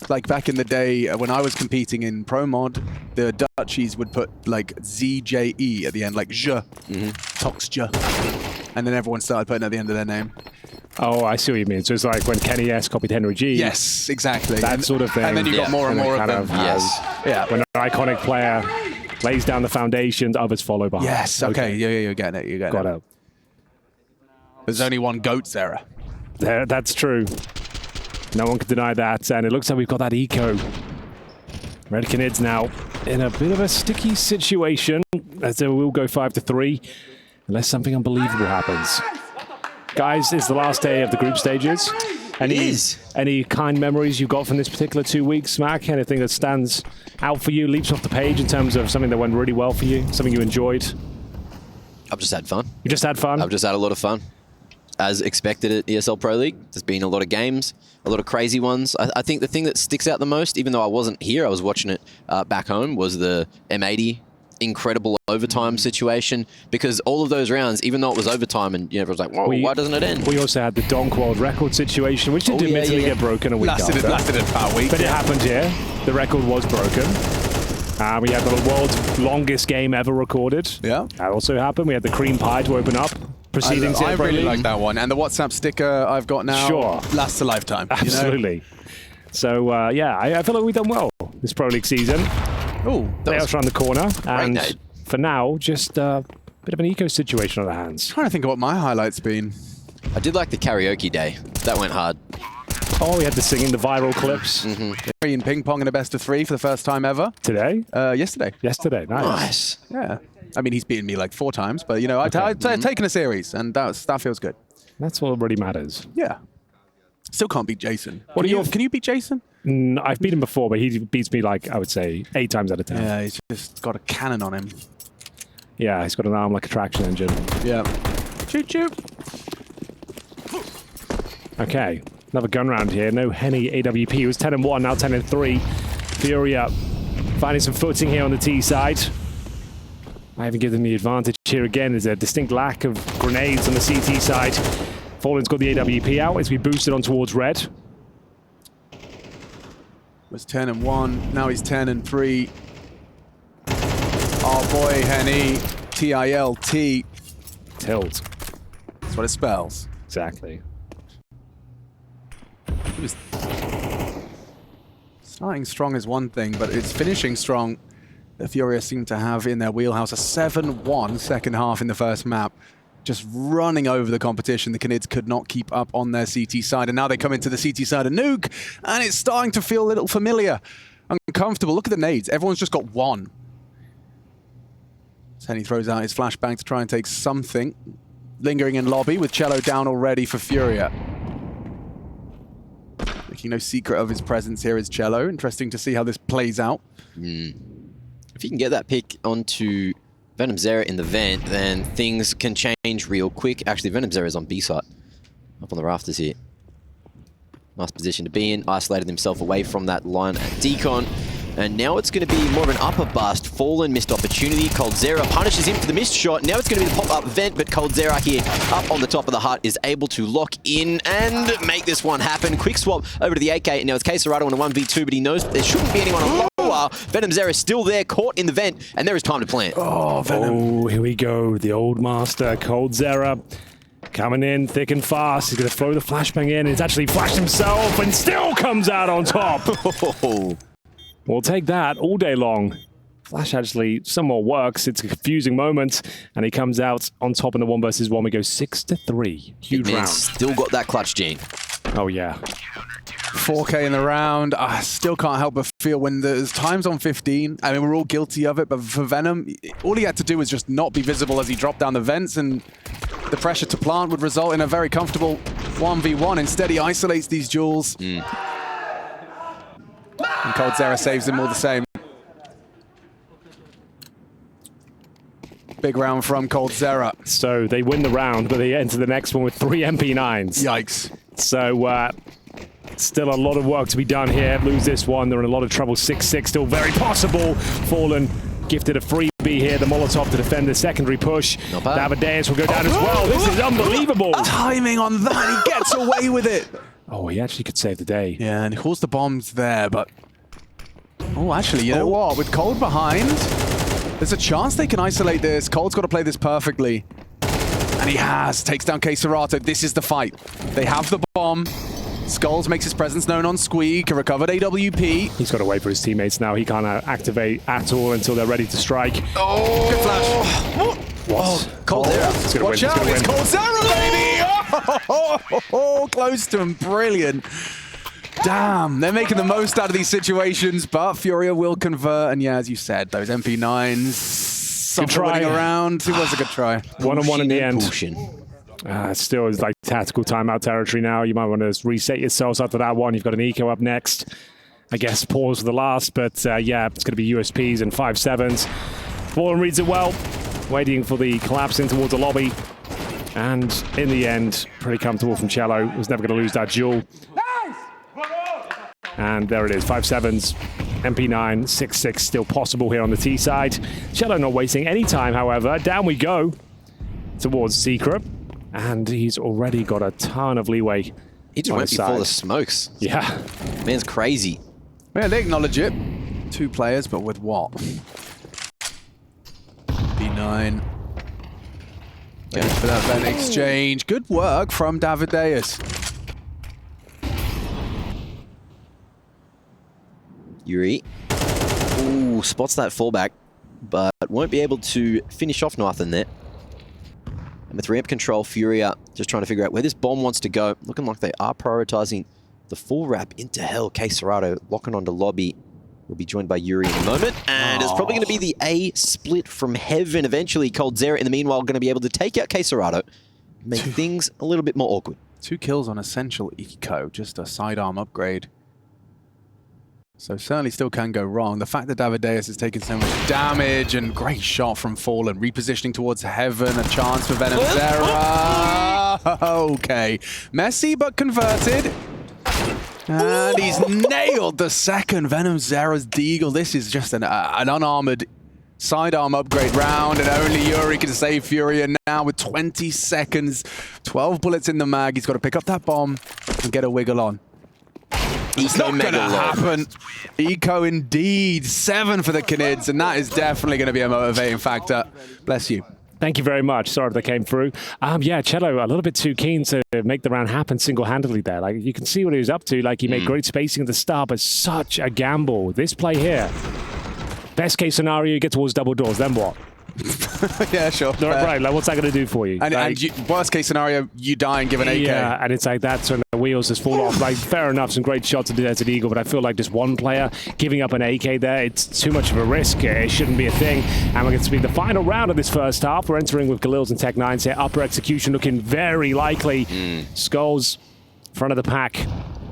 Speaker 7: Like back in the day when I was competing in Pro Mod, the Dutchies would put like ZJE at the end, like je, Toxje, and then everyone started putting at the end of their name.
Speaker 5: Oh, I see what you mean. So it's like when Kenny S copied Henry G.
Speaker 7: Yes, exactly.
Speaker 5: That sort of thing.
Speaker 7: And then you got more and more of them. Yeah.
Speaker 5: When an iconic player lays down the foundations, others follow behind.
Speaker 7: Yes. Okay. Yeah. You're getting it. You get
Speaker 5: Got
Speaker 7: it.
Speaker 5: it.
Speaker 7: There's only one GOAT Zera.
Speaker 5: That's true. No one can deny that. And it looks like we've got that eco. Red Canids now in a bit of a sticky situation, as they will go 5-3 unless something unbelievable happens. Guys, it's the last day of the group stages. Any kind memories you got from this particular 2 weeks, Smack? Anything that stands out for you, leaps off the page in terms of something that went really well for you, something you enjoyed?
Speaker 6: I've just had fun.
Speaker 5: You just had fun?
Speaker 6: I've just had a lot of fun. As expected at ESL Pro League, there's been a lot of games, a lot of crazy ones. I think the thing that sticks out the most, even though I wasn't here, I was watching it back home, was the M80 incredible overtime situation, because all of those rounds, even though it was overtime and everyone's like, whoa, why doesn't it end?
Speaker 5: We also had the Donk World record situation, which did admittedly get broken a week after.
Speaker 7: Lasted about a week.
Speaker 5: But it happened here. The record was broken. We had the world's longest game ever recorded.
Speaker 7: Yeah.
Speaker 5: That also happened. We had the cream pie to open up proceedings.
Speaker 7: I really like that one. And the WhatsApp sticker I've got now lasts a lifetime.
Speaker 5: Absolutely. You know? So, yeah, I feel like we've done well this Pro League season.
Speaker 7: Oh,
Speaker 5: Playoffs around the corner. And
Speaker 6: night.
Speaker 5: for now, just a bit of an eco situation on our hands.
Speaker 7: trying to think of what my highlight's been.
Speaker 6: I did like the karaoke day. That went hard.
Speaker 5: Oh, we had the singing, the viral clips.
Speaker 7: In ping pong in a best of 3 for the first time ever.
Speaker 5: Today?
Speaker 7: Yesterday.
Speaker 5: Yesterday. Nice.
Speaker 7: Yeah. I mean, he's beaten me like 4 times, but, you know, I've taken a series, and that feels good.
Speaker 5: That's what really matters.
Speaker 7: Yeah. Still can't beat Jason. Can you beat Jason?
Speaker 5: I've beat him before, but he beats me like, I would say, 8 times out of 10.
Speaker 7: Yeah, he's just got a cannon on him.
Speaker 5: Yeah, he's got an arm like a traction engine.
Speaker 7: Yeah. Choo choo.
Speaker 5: Okay, another gun round here. No Henny AWP. It was 10-1, now 10-3. FURIA finding some footing here on the T side. I haven't given them the advantage here again. There's a distinct lack of grenades on the CT side. Fallen's got the AWP out as we boosted on towards red.
Speaker 7: Was 10-1. Now he's 10-3. Oh boy, Henny. TILT.
Speaker 5: Tilt.
Speaker 7: That's what it spells.
Speaker 5: Exactly.
Speaker 7: It was starting strong is one thing, but it's finishing strong. The FURIA seem to have in their wheelhouse a 7-1 second half in the first map. Just running over the competition. The Canids could not keep up on their CT side, and now they come into the CT side of Nuke, and it's starting to feel a little familiar. Uncomfortable. Look at the nades. Everyone's just got one. Henny throws out his flashbang to try and take something. Lingering in lobby with Cello down already for FURIA. Making no secret of his presence here is Cello. Interesting to see how this plays out.
Speaker 6: If you can get that pick onto Venom Zera in the vent, then things can change real quick. Actually, Venom Zera is on B site, up on the rafters here. Nice position to be in. Isolated himself away from that line at Decon. And now it's going to be more of an upper bust. Fallen, missed opportunity. coldzera punishes him for the missed shot. Now it's going to be the pop-up vent, but coldzera here up on the top of the hut is able to lock in and make this one happen. Quick swap over to the AK, and now it's Cacerado on a 1v2, but he knows there shouldn't be anyone on lower. Venom Zera is still there, caught in the vent, and there is time to plant.
Speaker 3: Oh, Venom.
Speaker 5: Oh, here we go. The old master, coldzera, coming in thick and fast. He's going to throw the flashbang in. He's actually flashed himself and still comes out on top. We'll take that all day long. Flash actually somewhat works. It's a confusing moment, and he comes out on top in the 1 versus 1. We go 6-3. Huge round.
Speaker 6: Still got that clutch gene.
Speaker 5: Oh, yeah.
Speaker 7: 4K in the round. I still can't help but feel when there's times on 15, I mean, we're all guilty of it, but for Venom, all he had to do was just not be visible as he dropped down the vents, and the pressure to plant would result in a very comfortable 1v1. Instead, he isolates these duels. And coldzera saves him all the same. Big round from coldzera.
Speaker 5: So they win the round, but they enter the next one with 3 MP9s.
Speaker 7: Yikes.
Speaker 5: So still a lot of work to be done here. Lose this one, they're in a lot of trouble. 6-6 still very possible. Fallen gifted a freebie here, the Molotov to defend the secondary push. Davideus will go down as well. This is unbelievable.
Speaker 7: Timing on that, he gets away with it.
Speaker 5: Oh, he actually could save the day.
Speaker 7: Yeah, and he calls the bombs there, but... Oh, actually, you know what? With Cold behind, there's a chance they can isolate this. Cold's got to play this perfectly. And he has. Takes down Cacerado. This is the fight. They have the bomb. Skulls makes his presence known on Squeak. A recovered AWP.
Speaker 5: He's got to wait for his teammates now. He can't activate at all until they're ready to strike.
Speaker 7: Oh, good flash.
Speaker 5: What?
Speaker 7: coldzera. Watch out, it's coldzera, baby! Oh, close to him. Brilliant. Damn, they're making the most out of these situations, but FURIA will convert. And yeah, as you said, those MP9s running around. It was a good try.
Speaker 5: 1-on-1 in the end. Still is like tactical timeout territory now. You might want to reset yourselves after that one. You've got an eco up next. I guess pause for the last, but yeah, it's going to be USPs and 5-7s. Fallen reads it well, waiting for the collapse in towards the lobby. And in the end, pretty comfortable from Cello. Was never going to lose that duel. And there it is, 5-7s, MP9, 6-6 still possible here on the T side. Cello not wasting any time, however. Down we go towards Secret. And he's already got a ton of leeway.
Speaker 6: He just went before the smokes.
Speaker 5: Yeah.
Speaker 6: Man's crazy.
Speaker 7: Yeah, they acknowledge it. 2 players, but with what? B9. Going for that vent exchange. Good work from Davideus.
Speaker 6: Yuri. Ooh, spots that fallback, but won't be able to finish off Nathan there. And with ramp control, FURIA just trying to figure out where this bomb wants to go. Looking like they are prioritizing the full wrap into hell. Cacerado locking onto lobby. Will be joined by Yuri in a moment. And it's probably going to be the A split from heaven eventually. coldzera, in the meanwhile, going to be able to take out Cacerado. Make things a little bit more awkward.
Speaker 7: 2 kills on Essential Eco. Just a sidearm upgrade. So certainly still can go wrong. The fact that Davideus has taken so much damage and great shot from Fallen, repositioning towards heaven, a chance for Venom Zera. Okay. Messy but converted. And he's nailed the second Venom Zera's deagle. This is just an unarmored sidearm upgrade round, and only Yuri can save FURIA now with 20 seconds. 12 bullets in the mag. He's got to pick up that bomb and get a wiggle on. It's not going to happen. Eco indeed. 7 for the Canids, and that is definitely going to be a motivating factor. Bless you.
Speaker 5: Thank you very much. Sorry if that came through. Yeah, Cello a little bit too keen to make the round happen single-handedly there. Like, you can see what he was up to. Like, he made great spacing at the start, but such a gamble. This play here. Best case scenario, you get towards double doors. Then what?
Speaker 7: Yeah, sure.
Speaker 5: Right, like, what's that going to do for you?
Speaker 7: And worst case scenario, you die and give an AK.
Speaker 5: Yeah, and it's like that, so the wheels just fall off. Like, fair enough, some great shots at Desert Eagle, but I feel like just one player giving up an AK there, it's too much of a risk. It shouldn't be a thing. And we're going to be the final round of this first half. We're entering with Galils and Tech9s here. Upper execution looking very likely. Skulls, front of the pack.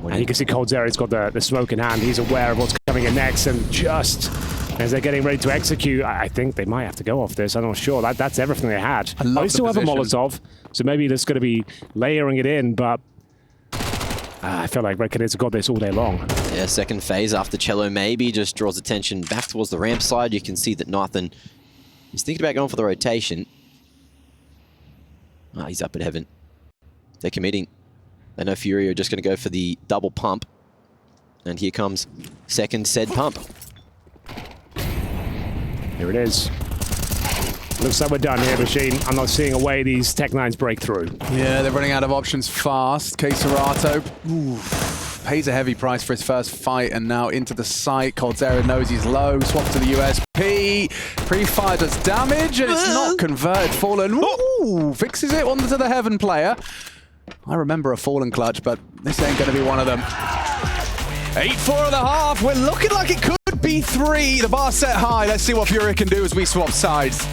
Speaker 5: And you can see coldzera's got the smoke in hand. He's aware of what's coming in next, and just as they're getting ready to execute, I think they might have to go off this. I'm not sure. That's everything they had. They still have a Molotov, so maybe there's going to be layering it in, but I feel like Red Canids have got this all day long.
Speaker 6: Yeah, second phase after Cello maybe just draws attention back towards the ramp side. You can see that Nathan is thinking about going for the rotation. Ah, he's up at heaven. They're committing. They know FURIA are just going to go for the double pump. And here comes second said pump.
Speaker 5: Here it is. Looks like we're done here, Machine. I'm not seeing a way these Tech-9s break through.
Speaker 7: Yeah, they're running out of options fast. Cesarato pays a heavy price for his first fight and now into the site. Coldzera knows he's low. Swap to the USP. Pre-fire does damage and it's not converted. Fallen. Ooh, fixes it onto the Heaven player. I remember a Fallen clutch, but this ain't going to be one of them. 8-4 and a half. We're looking like it could be 3. The bar set high. Let's see what FURIA can do as we swap sides.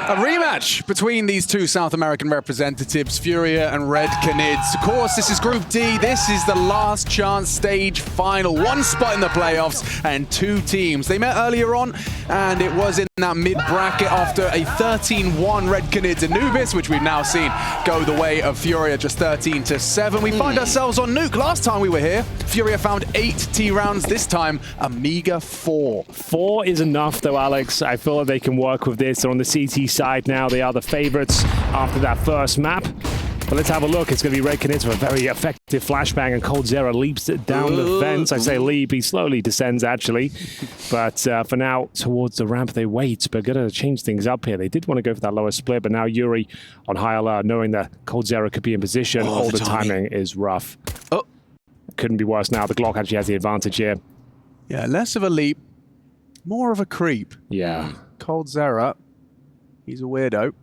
Speaker 7: A rematch between these two South American representatives, FURIA and Red Canids. Of course, this is Group D. This is the last chance stage final. One spot in the playoffs and two teams. They met earlier on, and it was in that mid-bracket after a 13-1 Red Canids Anubis, which we've now seen go the way of FURIA, just 13-7. We find ourselves on Nuke. Last time we were here, FURIA found 8 T rounds. This time, a meager 4.
Speaker 5: 4 is enough, though, Alex. I feel like they can work with this. They're on the CT side now. They are the favorites after that first map. But let's have a look. It's going to be Red Canids with a very effective flashbang, and Cold Zera leaps down the fence. I say leap, he slowly descends actually. But for now, towards the ramp they wait, but going to change things up here. They did want to go for that lower split, but now Yuri on high alert, knowing that Cold Zera could be in position. All the timing is rough.
Speaker 6: Oh.
Speaker 5: Couldn't be worse now. The Glock actually has the advantage here.
Speaker 7: Yeah, less of a leap, more of a creep.
Speaker 5: Yeah.
Speaker 7: Cold Zera, he's a weirdo.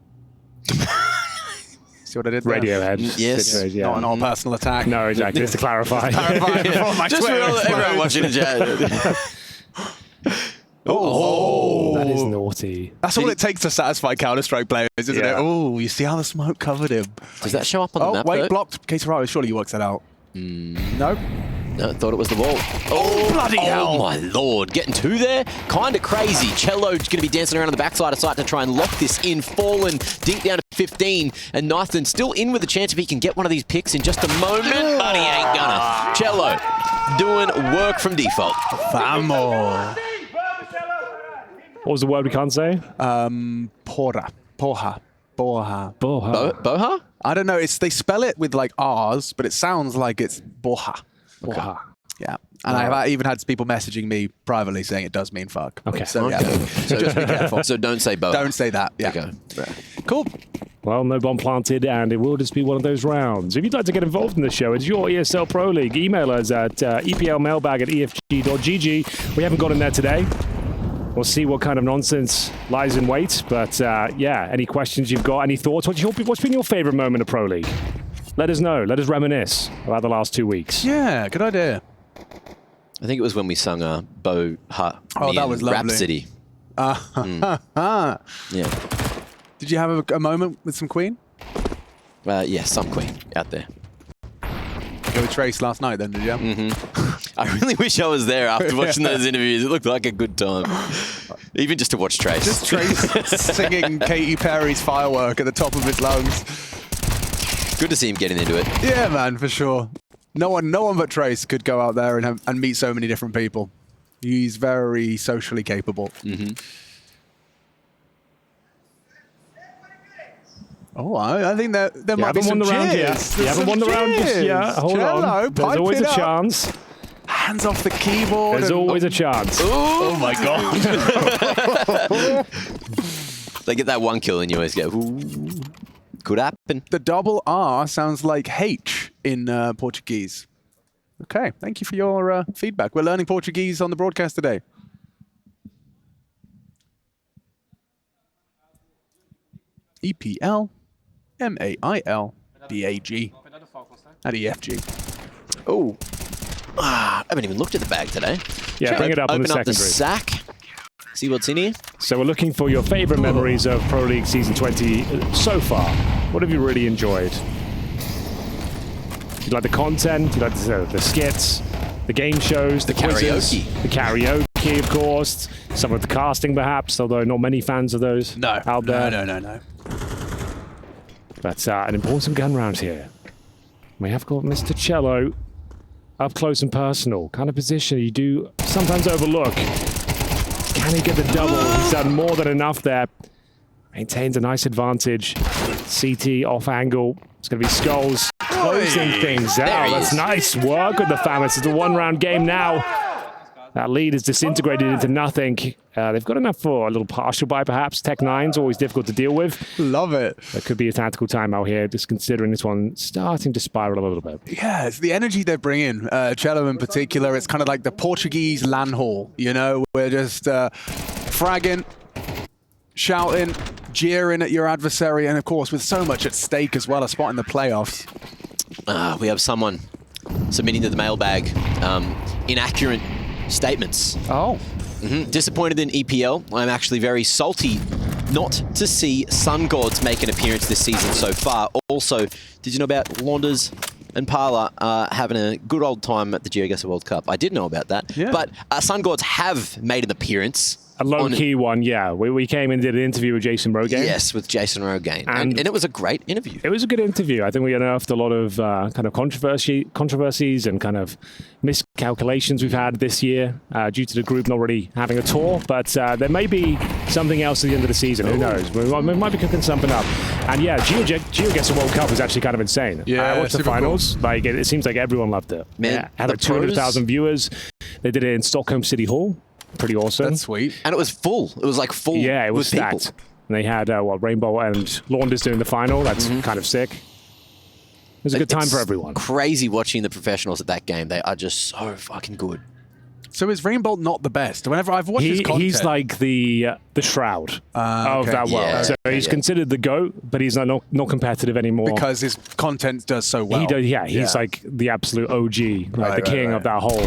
Speaker 7: See what I did there?
Speaker 5: Radiohead.
Speaker 6: Yes.
Speaker 7: Not an all-personal attack.
Speaker 5: No, exactly. Just to clarify.
Speaker 6: Just for everyone watching the chat.
Speaker 5: That is naughty.
Speaker 7: That's all it takes to satisfy Counter-Strike players, isn't it? Oh, you see how the smoke covered him.
Speaker 6: Does that show up on the map?
Speaker 7: Oh, wait,
Speaker 6: though?
Speaker 7: blocked. Cateraro, surely you worked that out. No?
Speaker 6: No, thought it was the wall. Oh,
Speaker 7: bloody hell.
Speaker 6: Oh, my lord. Getting two there? Kind of crazy. Cello's going to be dancing around on the backside of site to try and lock this in. Fallen, dink down to 15. And Nathan still in with a chance if he can get one of these picks in just a moment, but he ain't gonna. Cello doing work from default.
Speaker 7: Vamos.
Speaker 5: What was the word we can't say?
Speaker 7: Porra. Porha. Borha.
Speaker 5: Boha.
Speaker 6: Boha?
Speaker 7: I don't know. They spell it with like R's, but it sounds like it's Borha.
Speaker 5: Boha.
Speaker 7: Yeah. And I've even had people messaging me privately saying it does mean fuck.
Speaker 5: Okay.
Speaker 7: So, yeah. So just be careful.
Speaker 6: So don't say Boha.
Speaker 7: Don't say that. Yeah.
Speaker 6: Okay.
Speaker 7: Cool.
Speaker 5: Well, no bomb planted, and it will just be one of those rounds. If you'd like to get involved in the show, it's your ESL Pro League. Email us at eplmailbag@efg.gg. We haven't got in there today. We'll see what kind of nonsense lies in wait. But yeah, any questions you've got, any thoughts? What's been your favorite moment of Pro League? Let us know. Let us reminisce about the last 2 weeks.
Speaker 7: Yeah, good idea.
Speaker 6: I think it was when we sung Boha.
Speaker 7: Oh, that was lovely.
Speaker 6: Rhapsody. Yeah.
Speaker 7: Did you have a moment with some Queen?
Speaker 6: Yeah, some Queen out there.
Speaker 7: Go with Trace last night then, did you?
Speaker 6: I really wish I was there after watching those interviews. It looked like a good time. Even just to watch Trace.
Speaker 7: Just Trace singing Katy Perry's Firework at the top of his lungs.
Speaker 6: Good to see him getting into it.
Speaker 7: Yeah, man, for sure. No one but Trace could go out there and meet so many different people. He's very socially capable. Oh, I think there might be some cheers.
Speaker 5: You haven't won the round just yet. Hold on. There's always a chance.
Speaker 7: Hands off the keyboard.
Speaker 5: There's always a chance.
Speaker 7: Oh my god.
Speaker 6: They get that one kill and you always go, ooh, could happen.
Speaker 7: The double R sounds like H in Portuguese. Okay, thank you for your feedback. We're learning Portuguese on the broadcast today. EPL MAILBAG at EFG.
Speaker 6: Oh, I haven't even looked at the bag today.
Speaker 5: Yeah, bring it up on the
Speaker 6: Open up the
Speaker 5: secondary.
Speaker 6: sack. See what's in here.
Speaker 5: So we're looking for your favorite memories of Pro League Season 20 so far. What have you really enjoyed? Do you like the content? Do you like the skits? The game shows? The quizzes?
Speaker 6: karaoke.
Speaker 5: The karaoke, of course. Some of the casting, perhaps, although not many fans of those out there.
Speaker 7: No.
Speaker 5: But an important gun round here. We have got Mr. Cello up close and personal. Kind of position you do sometimes overlook. Can he get the double? He's done more than enough there. Maintains a nice advantage. CT off angle. It's going to be Skulls closing things out. That's nice work with the FAMAS. It's a one-round game now. That lead is disintegrated into nothing. They've got enough for a little partial buy, perhaps. Tech 9's always difficult to deal with.
Speaker 7: Love it.
Speaker 5: There could be a tactical timeout here, just considering this one starting to spiral a little bit.
Speaker 7: Yeah, it's the energy they bring in. Cello in particular, it's kind of like the Portuguese LAN hall, you know? We're just fragging, shouting, jeering at your adversary, and of course, with so much at stake as well, a spot in the playoffs.
Speaker 6: We have someone submitting to the mailbag inaccurate statements.
Speaker 7: Oh.
Speaker 6: Disappointed in EPL. I'm actually very salty not to see Sun Gods make an appearance this season so far. Also, did you know about Launders and Parla having a good old time at the GeoGuessr World Cup? I did know about that.
Speaker 7: Yeah.
Speaker 6: But Sun Gods have made an appearance
Speaker 5: A low-key one, yeah. We came and did an interview with Jason Rogaine.
Speaker 6: Yes, with Jason Rogaine. And it was a great interview.
Speaker 5: It was a good interview. I think we unearthed a lot of kind of controversies and kind of miscalculations we've had this year due to the group not really having a tour. But there may be something else at the end of the season. Who knows? We might be cooking something up. And yeah, Geo gets a World Cup is actually kind of insane.
Speaker 7: Yeah,
Speaker 5: I watched the
Speaker 7: super
Speaker 5: finals. Cool. Like it seems like everyone loved it.
Speaker 6: Man,
Speaker 5: yeah, had like 200,000 viewers. They did it in Stockholm City Hall. Pretty awesome.
Speaker 7: That's sweet.
Speaker 6: And it was full. It was like full.
Speaker 5: Yeah, it was
Speaker 6: with
Speaker 5: stacked.
Speaker 6: people.
Speaker 5: And they had Rainbow and Launders doing the final. That's kind of sick. It was a good time for everyone.
Speaker 6: Crazy watching the professionals at that game. They are just so fucking good.
Speaker 7: So is Rainbolt not the best? Whenever I've watched his content,
Speaker 5: he's like the Shroud of that world.
Speaker 6: Yeah,
Speaker 5: so he's considered the GOAT, but he's not competitive anymore.
Speaker 7: because his content does so well.
Speaker 5: He does, he's like the absolute OG, like the king of that whole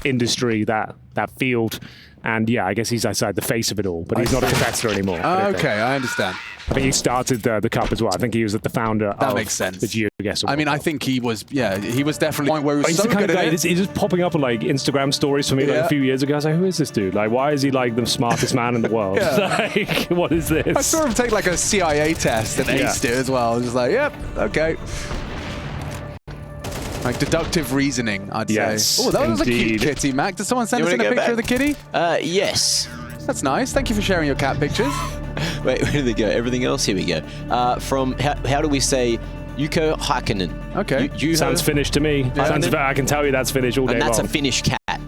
Speaker 5: industry, that field. And yeah, I guess he's outside the face of it all, but he's not a competitor anymore.
Speaker 7: Okay, I understand.
Speaker 5: I think he started the cup as well. I think he was the founder of
Speaker 7: makes sense.
Speaker 5: the GeoGuessr.
Speaker 7: I mean, I think he was definitely the point where he was
Speaker 5: He's
Speaker 7: so
Speaker 5: the kind
Speaker 7: good
Speaker 5: of guy,
Speaker 7: at it.
Speaker 5: he's just popping up on like Instagram stories for me like a few years ago. I was like, who is this dude? Like, why is he like the smartest man in the world? Like, what is this?
Speaker 7: I saw him take like a CIA test and aced it as well. I was just like, yep, okay. Like deductive reasoning, I'd say. Oh, that was a cute kitty, Mac. Did someone send us in a picture of the kitty?
Speaker 6: Yes.
Speaker 7: That's nice. Thank you for sharing your cat pictures.
Speaker 6: Wait, where did they go? Everything else? Here we go. From, how do we say Yuko Hakkinen?
Speaker 7: Okay.
Speaker 5: Sounds Finnish to me. I can tell you that's Finnish all day
Speaker 6: long. And that's
Speaker 5: long.
Speaker 6: a Finnish cat.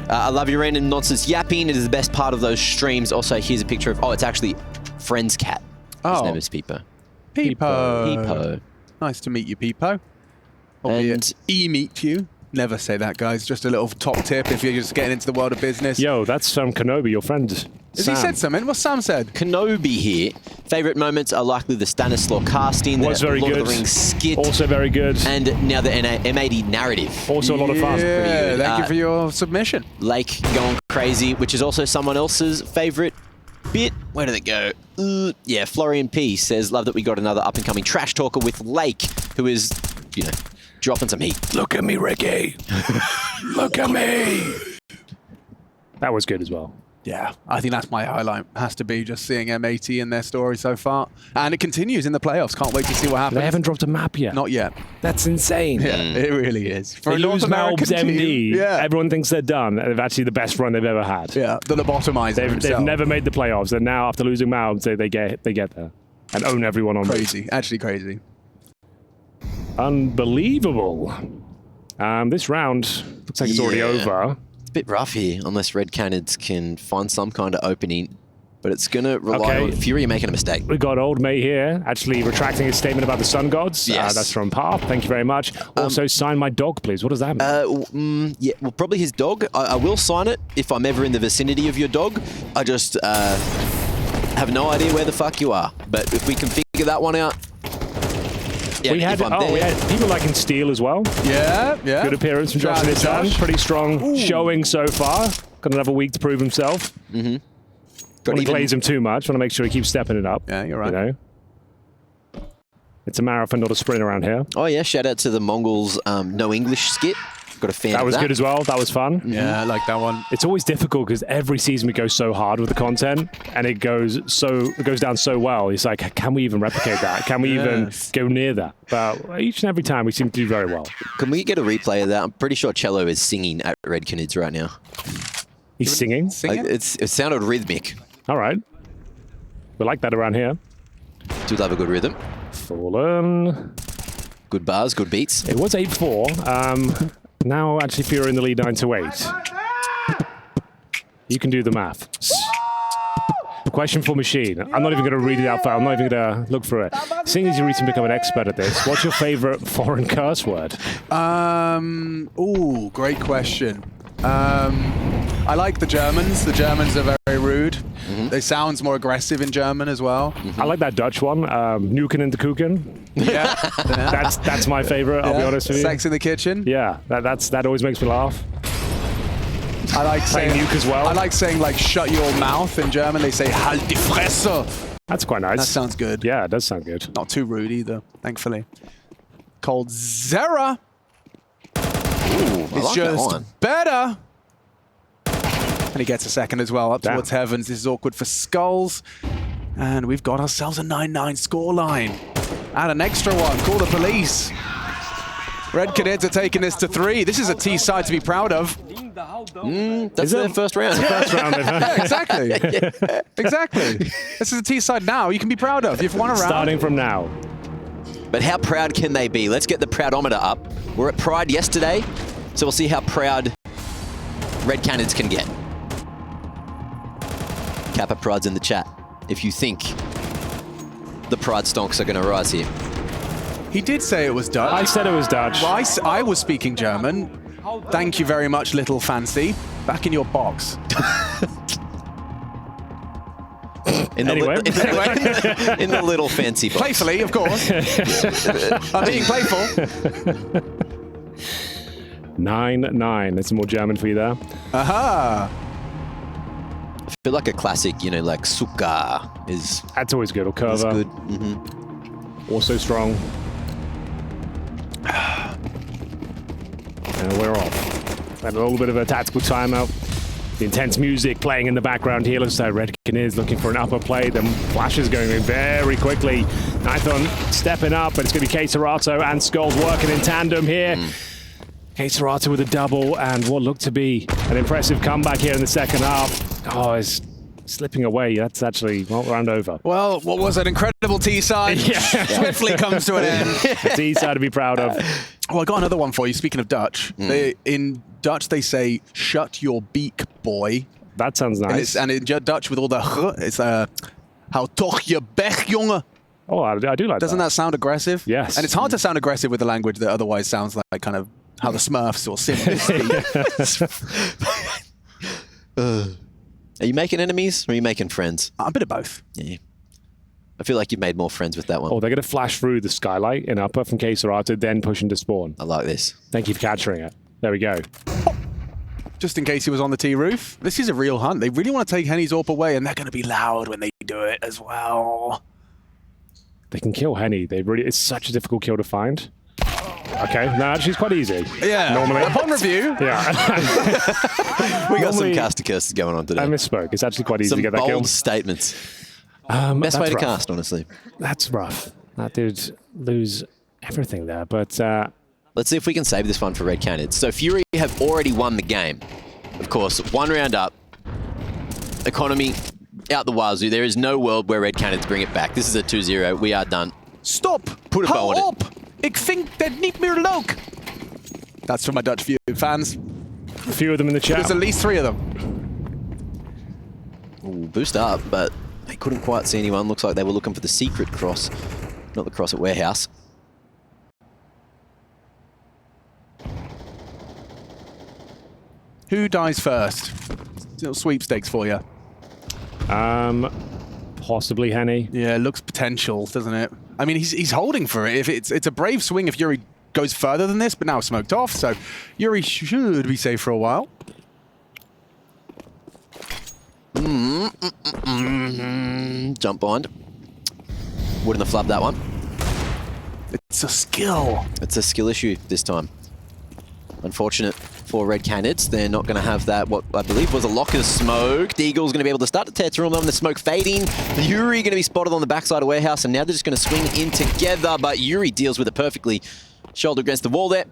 Speaker 6: I love your random nonsense yapping. It is the best part of those streams. Also, here's a picture of, it's actually Friend's cat. His name is Peepo.
Speaker 7: Peepo. Nice to meet you, Peepo.
Speaker 6: And
Speaker 7: meet you. Never say that, guys. Just a little top tip if you're just getting into the world of business.
Speaker 5: Yo, that's Kenobi, your friend.
Speaker 7: Has he said something? What's Sam said?
Speaker 6: Kenobi here. Favorite moments are likely the Stanislaw casting,
Speaker 5: was very
Speaker 6: Lord
Speaker 5: good.
Speaker 6: of the Rings skit.
Speaker 5: Also very good.
Speaker 6: And now the M80 narrative.
Speaker 5: Also a lot of fun.
Speaker 7: Yeah, thank you for your submission.
Speaker 6: Lake going crazy, which is also someone else's favorite bit. Where did it go? Yeah, Florian P says, love that we got another up-and-coming trash talker with Lake, who is, dropping some heat.
Speaker 5: Look at me, Ricky. Look at me. That was good as well.
Speaker 7: Yeah, I think that's my highlight. Has to be just seeing M80 in their story so far. And it continues in the playoffs. Can't wait to see what happens.
Speaker 5: They haven't dropped a map yet.
Speaker 7: Not yet.
Speaker 5: That's insane.
Speaker 7: Yeah, it really is. For
Speaker 5: they lose Malb's MD.
Speaker 7: Yeah.
Speaker 5: Everyone thinks they're done. They've actually the best run they've ever had.
Speaker 7: Yeah, the lobotomizer
Speaker 5: They've never made the playoffs. And now, after losing Malb's, they get there and own everyone on
Speaker 7: crazy. Actually crazy.
Speaker 5: Unbelievable. This round looks like it's already over.
Speaker 6: It's a bit rough here, unless Red Canids can find some kind of opening. But it's going to rely on FURIA making a mistake.
Speaker 5: We got old mate here actually retracting his statement about the Sun Gods.
Speaker 6: Yes.
Speaker 5: That's from Path. Thank you very much. Also, sign my dog, please. What does that mean?
Speaker 6: Yeah, well, probably his dog. I will sign it if I'm ever in the vicinity of your dog. I just have no idea where the fuck you are. But if we can figure that one out. Yeah,
Speaker 5: we had people liking Steel as well.
Speaker 7: Yeah.
Speaker 5: Good appearance from Josh in his son. Pretty strong showing so far. Got another week to prove himself. Don't want to glaze him too much. Want to make sure he keeps stepping it up.
Speaker 7: Yeah, you're right.
Speaker 5: It's a marathon, not a sprint around here.
Speaker 6: Oh yeah, shout out to the Mongols No English skit. Got a fan
Speaker 5: that
Speaker 6: of
Speaker 5: was
Speaker 6: that.
Speaker 5: good as well. That was fun.
Speaker 7: Yeah, I like that one.
Speaker 5: It's always difficult because every season we go so hard with the content and it goes down so well. It's like, can we even replicate that? Can we even go near that? But each and every time we seem to do very well.
Speaker 6: Can we get a replay of that? I'm pretty sure Cello is singing at Red Canids right now.
Speaker 5: He's singing?
Speaker 6: It sounded rhythmic.
Speaker 5: All right. We like that around here.
Speaker 6: Do love a good rhythm.
Speaker 5: Fallen.
Speaker 6: Good bars, good beats.
Speaker 5: It was 8-4. Now, actually, FURIA in the lead 9-8. You can do the math. Question for Machine. I'm not even going to read it out file. I'm not even going to look for it. Seeing as you recently become an expert at this, what's your favorite foreign curse word?
Speaker 7: Great question. I like the Germans. The Germans are very rude. They sound more aggressive in German as well.
Speaker 5: I like that Dutch one. Nuken in the Kuchen.
Speaker 7: Yeah.
Speaker 5: That's my favorite, I'll be honest with you.
Speaker 7: Sex in the kitchen.
Speaker 5: Yeah, that always makes me laugh.
Speaker 7: I like saying
Speaker 5: nuke as well.
Speaker 7: I like saying like shut your mouth in German. They say halt die Fresse.
Speaker 5: That's quite nice.
Speaker 7: That sounds good.
Speaker 5: Yeah, it does sound good.
Speaker 7: Not too rude either, thankfully. Called Zera.
Speaker 6: Ooh,
Speaker 7: It's just better. And he gets a second as well, up towards Heavens. This is awkward for Skulls. And we've got ourselves a 9-9 scoreline. And an extra one. Call the police. Red Canids are taking this to 3. This is a T side to be proud of.
Speaker 6: That's their first round.
Speaker 5: First round.
Speaker 7: Yeah, exactly. Exactly. This is a T side now you can be proud of. You've won a round.
Speaker 5: Starting from now.
Speaker 6: But how proud can they be? Let's get the proudometer up. We're at Pride yesterday, so we'll see how proud Red Canids can get. Kappa Pride's in the chat if you think the Pride stonks are going to rise here.
Speaker 7: He did say it was Dutch.
Speaker 5: I said it was Dutch.
Speaker 7: Well, I was speaking German. Thank you very much, little fancy. Back in your box.
Speaker 6: In the,
Speaker 5: Anyway.
Speaker 6: in the little fancy box.
Speaker 7: Playfully, of course. I'm being playful.
Speaker 5: 9-9. There's some more German for you there.
Speaker 7: Aha.
Speaker 6: I feel like a classic, you know, like Suka is
Speaker 5: That's always good. Or
Speaker 6: good.
Speaker 5: Curva. Also strong. And we're off. Had a little bit of a tactical timeout. The intense music playing in the background here. Looks like Red Canids looking for an upper play. The flashes going in very quickly. Nython stepping up, but it's going to be K-Serato and Skulls working in tandem here. K-Serato with a double and what looked to be an impressive comeback here in the second half. Oh, it's slipping away. That's actually, well, round over.
Speaker 7: Well, what was an incredible T-side? Swiftly comes to an end.
Speaker 5: T-side to be proud of.
Speaker 7: Oh, I got another one for you. Speaking of Dutch, in Dutch they say "shut your beak, boy."
Speaker 5: That sounds nice.
Speaker 7: And in Dutch with all the it's "hou toch je bek, jongen."
Speaker 5: Oh, I do like
Speaker 7: Doesn't that sound aggressive?
Speaker 5: Yes.
Speaker 7: And it's hard to sound aggressive with a language that otherwise sounds like kind of how the Smurfs or Sims speak.
Speaker 6: Are you making enemies or are you making friends?
Speaker 7: A bit of both.
Speaker 6: Yeah. I feel like you've made more friends with that one.
Speaker 5: Oh, they're going to flash through the skylight in upper from K-Serato, then push into spawn.
Speaker 6: I like this.
Speaker 5: Thank you for capturing it. There we go.
Speaker 7: Just in case he was on the T roof. This is a real hunt. They really want to take Henny's AWP away, and they're going to be loud when they do it as well.
Speaker 5: They can kill Henny. It's such a difficult kill to find. Okay, no, actually, it's quite easy.
Speaker 7: Yeah.
Speaker 5: Normally.
Speaker 7: Upon review.
Speaker 5: Yeah.
Speaker 6: We got some
Speaker 5: Normally-
Speaker 6: caster curses going on today.
Speaker 5: I misspoke. It's actually quite easy
Speaker 6: Some
Speaker 5: to get that kill.
Speaker 6: bold statements. Best
Speaker 5: That's
Speaker 6: way to
Speaker 5: rough.
Speaker 6: cast, honestly.
Speaker 5: That's rough. That did lose everything there, but
Speaker 6: Let's see if we can save this one for Red Canids. So FURIA have already won the game. Of course, 1 round up. Economy out the wazoo. There is no world where Red Canids bring it back. This is a 2-0. We are done.
Speaker 7: Stop!
Speaker 6: Put a bow on it.
Speaker 7: Hou op! Ik vind dat niet meer leuk. That's for my Dutch fans.
Speaker 5: a few of them in the chat.
Speaker 7: There's at least 3 of them.
Speaker 6: Ooh, boost up, but they couldn't quite see anyone. Looks like they were looking for the secret cross, not the cross at Warehouse.
Speaker 7: Who dies first? Little sweepstakes for you.
Speaker 5: Possibly Henny.
Speaker 7: Yeah, it looks potential, doesn't it? I mean, he's holding for it. If it's a brave swing if Yuri goes further than this, but now smoked off, so Yuri should be safe for a while.
Speaker 6: Jump behind. Wouldn't have flubbed that one.
Speaker 7: It's a skill.
Speaker 6: It's a skill issue this time. Unfortunate for Red Canids. They're not going to have that, what I believe was a locker smoke. Deagle's going to be able to start to tear through them. The smoke fading. Yuri going to be spotted on the backside of Warehouse, and now they're just going to swing in together, but Yuri deals with it perfectly. Shoulder against the wall there.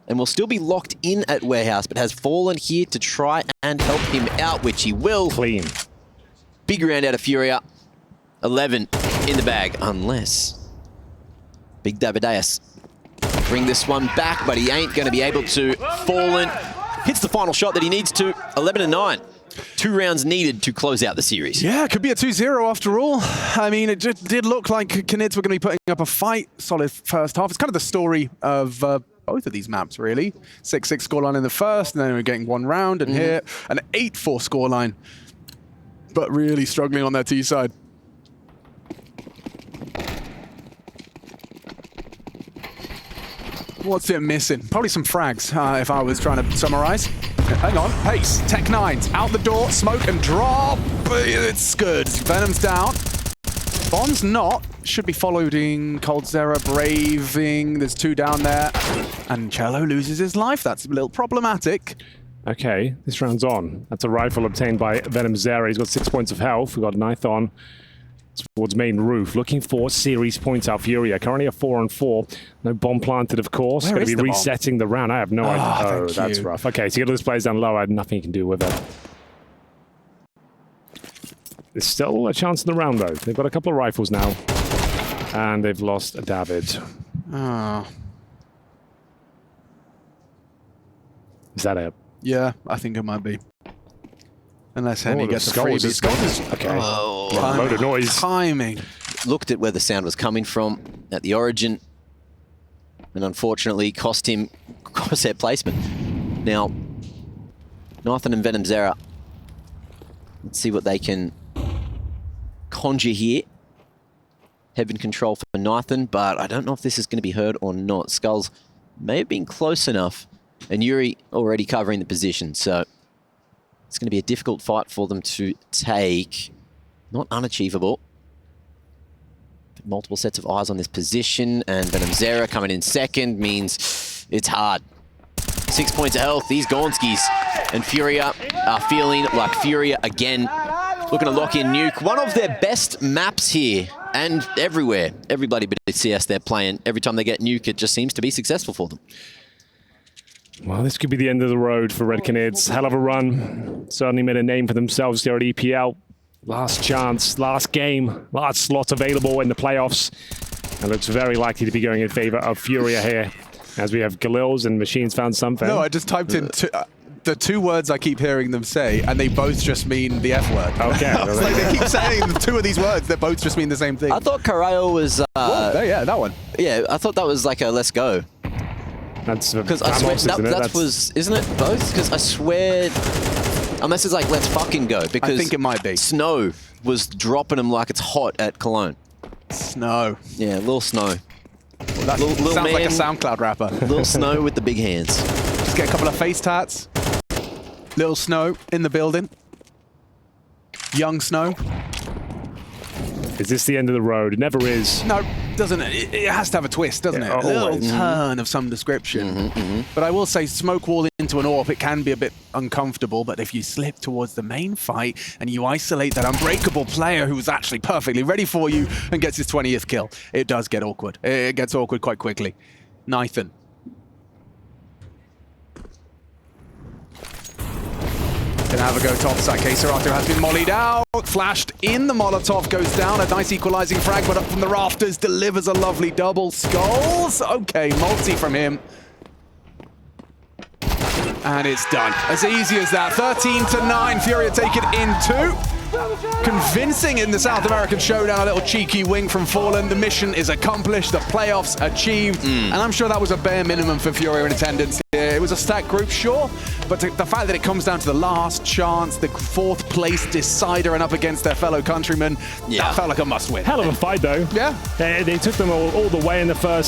Speaker 6: And will still be locked in at Warehouse, but has fallen here to try and help him out, which he will.
Speaker 5: Clean.
Speaker 6: Big round out of FURIA. 11 in the bag, unless Big Davideus bring this one back, but he ain't going to be able to. Fallen hits the final shot that he needs to. 11-9. 2 rounds needed to close out the series.
Speaker 7: Yeah, it could be a 2-0 after all. I mean, it just did look like Canids were going to be putting up a fight. Solid first half. It's kind of the story of both of these maps, really. 6-6 scoreline in the first, and then we're getting 1 round, and here an 8-4 scoreline. But really struggling on their T side. What's it missing? Probably some frags, if I was trying to summarize. Hang on, pace, Tech 9s, out the door, smoke and drop. It's good. Venom's down. Bomb's not. Should be following coldzera, braving. There's 2 down there. And Cello loses his life. That's a little problematic.
Speaker 5: Okay, this round's on. That's a rifle obtained by Venom Zera. He's got 6 points of health. We've got Nithon towards main roof, looking for series points out. FURIA currently a 4-on-4. No bomb planted, of course.
Speaker 7: Where
Speaker 5: Going to
Speaker 7: is
Speaker 5: be
Speaker 7: the bomb?
Speaker 5: resetting the round. I have no idea. Oh,
Speaker 7: thank
Speaker 5: that's
Speaker 7: you.
Speaker 5: rough. Okay, so you get all those players down low. I had nothing you can do with it. There's still a chance in the round, though. They've got a couple of rifles now. And they've lost David.
Speaker 7: Oh.
Speaker 5: Is that it?
Speaker 7: Yeah, I think it might be. Unless Henny
Speaker 5: the
Speaker 7: gets a
Speaker 5: skull
Speaker 7: freebie.
Speaker 5: is-
Speaker 7: Skull is
Speaker 5: Okay.
Speaker 6: Oh,
Speaker 5: Load of noise.
Speaker 7: timing.
Speaker 6: looked at where the sound was coming from at the origin, and unfortunately cost him crosshair placement. Now, Nathan and Venom Zera, let's see what they can conjure here. Heaven control for Nathan, but I don't know if this is going to be heard or not. Skulls may have been close enough, and Yuri already covering the position, so it's going to be a difficult fight for them to take. Not unachievable. Multiple sets of eyes on this position, and Venom Zera coming in second means it's hard. 6 points of health, these Gonskis and FURIA are feeling like FURIA again. Looking to lock in Nuke. One of their best maps here, and everywhere. Every bloody bit of CS they're playing. Every time they get Nuke, it just seems to be successful for them.
Speaker 5: Well, this could be the end of the road for Red Canids. Hell of a run. Certainly made a name for themselves here at EPL. Last chance, last game, last slot available in the playoffs. And looks very likely to be going in favor of FURIA here. As we have Galils and Machines found something.
Speaker 7: No, I just typed in the two words I keep hearing them say, and they both just mean the F word.
Speaker 5: Okay.
Speaker 7: I was like, they keep saying the two of these words, they both just mean the same thing.
Speaker 6: I thought Carayo was...
Speaker 7: Oh, yeah, that one.
Speaker 6: yeah, I thought that was like a let's go.
Speaker 5: That's
Speaker 6: Because I swear, isn't it both? Because I swear... Unless it's like, let's fucking go. Because
Speaker 7: I think it might be.
Speaker 6: Snow was dropping them like it's hot at Cologne.
Speaker 7: Snow.
Speaker 6: Yeah, Lil Snow.
Speaker 7: Well, that
Speaker 6: Little
Speaker 7: sounds like a
Speaker 6: man.
Speaker 7: SoundCloud rapper.
Speaker 6: Lil Snow with the big hands.
Speaker 7: Just get a couple of face tats. Little Snow in the building. Young Snow.
Speaker 5: Is this the end of the road? It never is.
Speaker 7: No, doesn't it? It has to have a twist, doesn't
Speaker 5: Yeah,
Speaker 7: it? A little
Speaker 5: always.
Speaker 7: turn of some description. But I will say, smoke wall into an AWP, it can be a bit uncomfortable, but if you slip towards the main fight and you isolate that unbreakable player who's actually perfectly ready for you and gets his 20th kill, it does get awkward. It gets awkward quite quickly. Nathan. Gonna have a go topside. Serato has been mollied out. Flashed in, the Molotov goes down. A nice equalizing frag, but up from the rafters delivers a lovely double. Skulls. Okay, multi from him. And it's done. As easy as that. 13-9. FURIA take it in two. Convincing in the South American showdown. A little cheeky wing from Fallen. The mission is accomplished. The playoffs achieved. And I'm sure that was a bare minimum for FURIA in attendance here. It was a stacked group, sure. But the fact that it comes down to the last chance, the fourth place decider and up against their fellow countrymen, that felt like a must-win.
Speaker 5: Hell of a fight, though.
Speaker 7: Yeah.
Speaker 5: They took them all the way in the first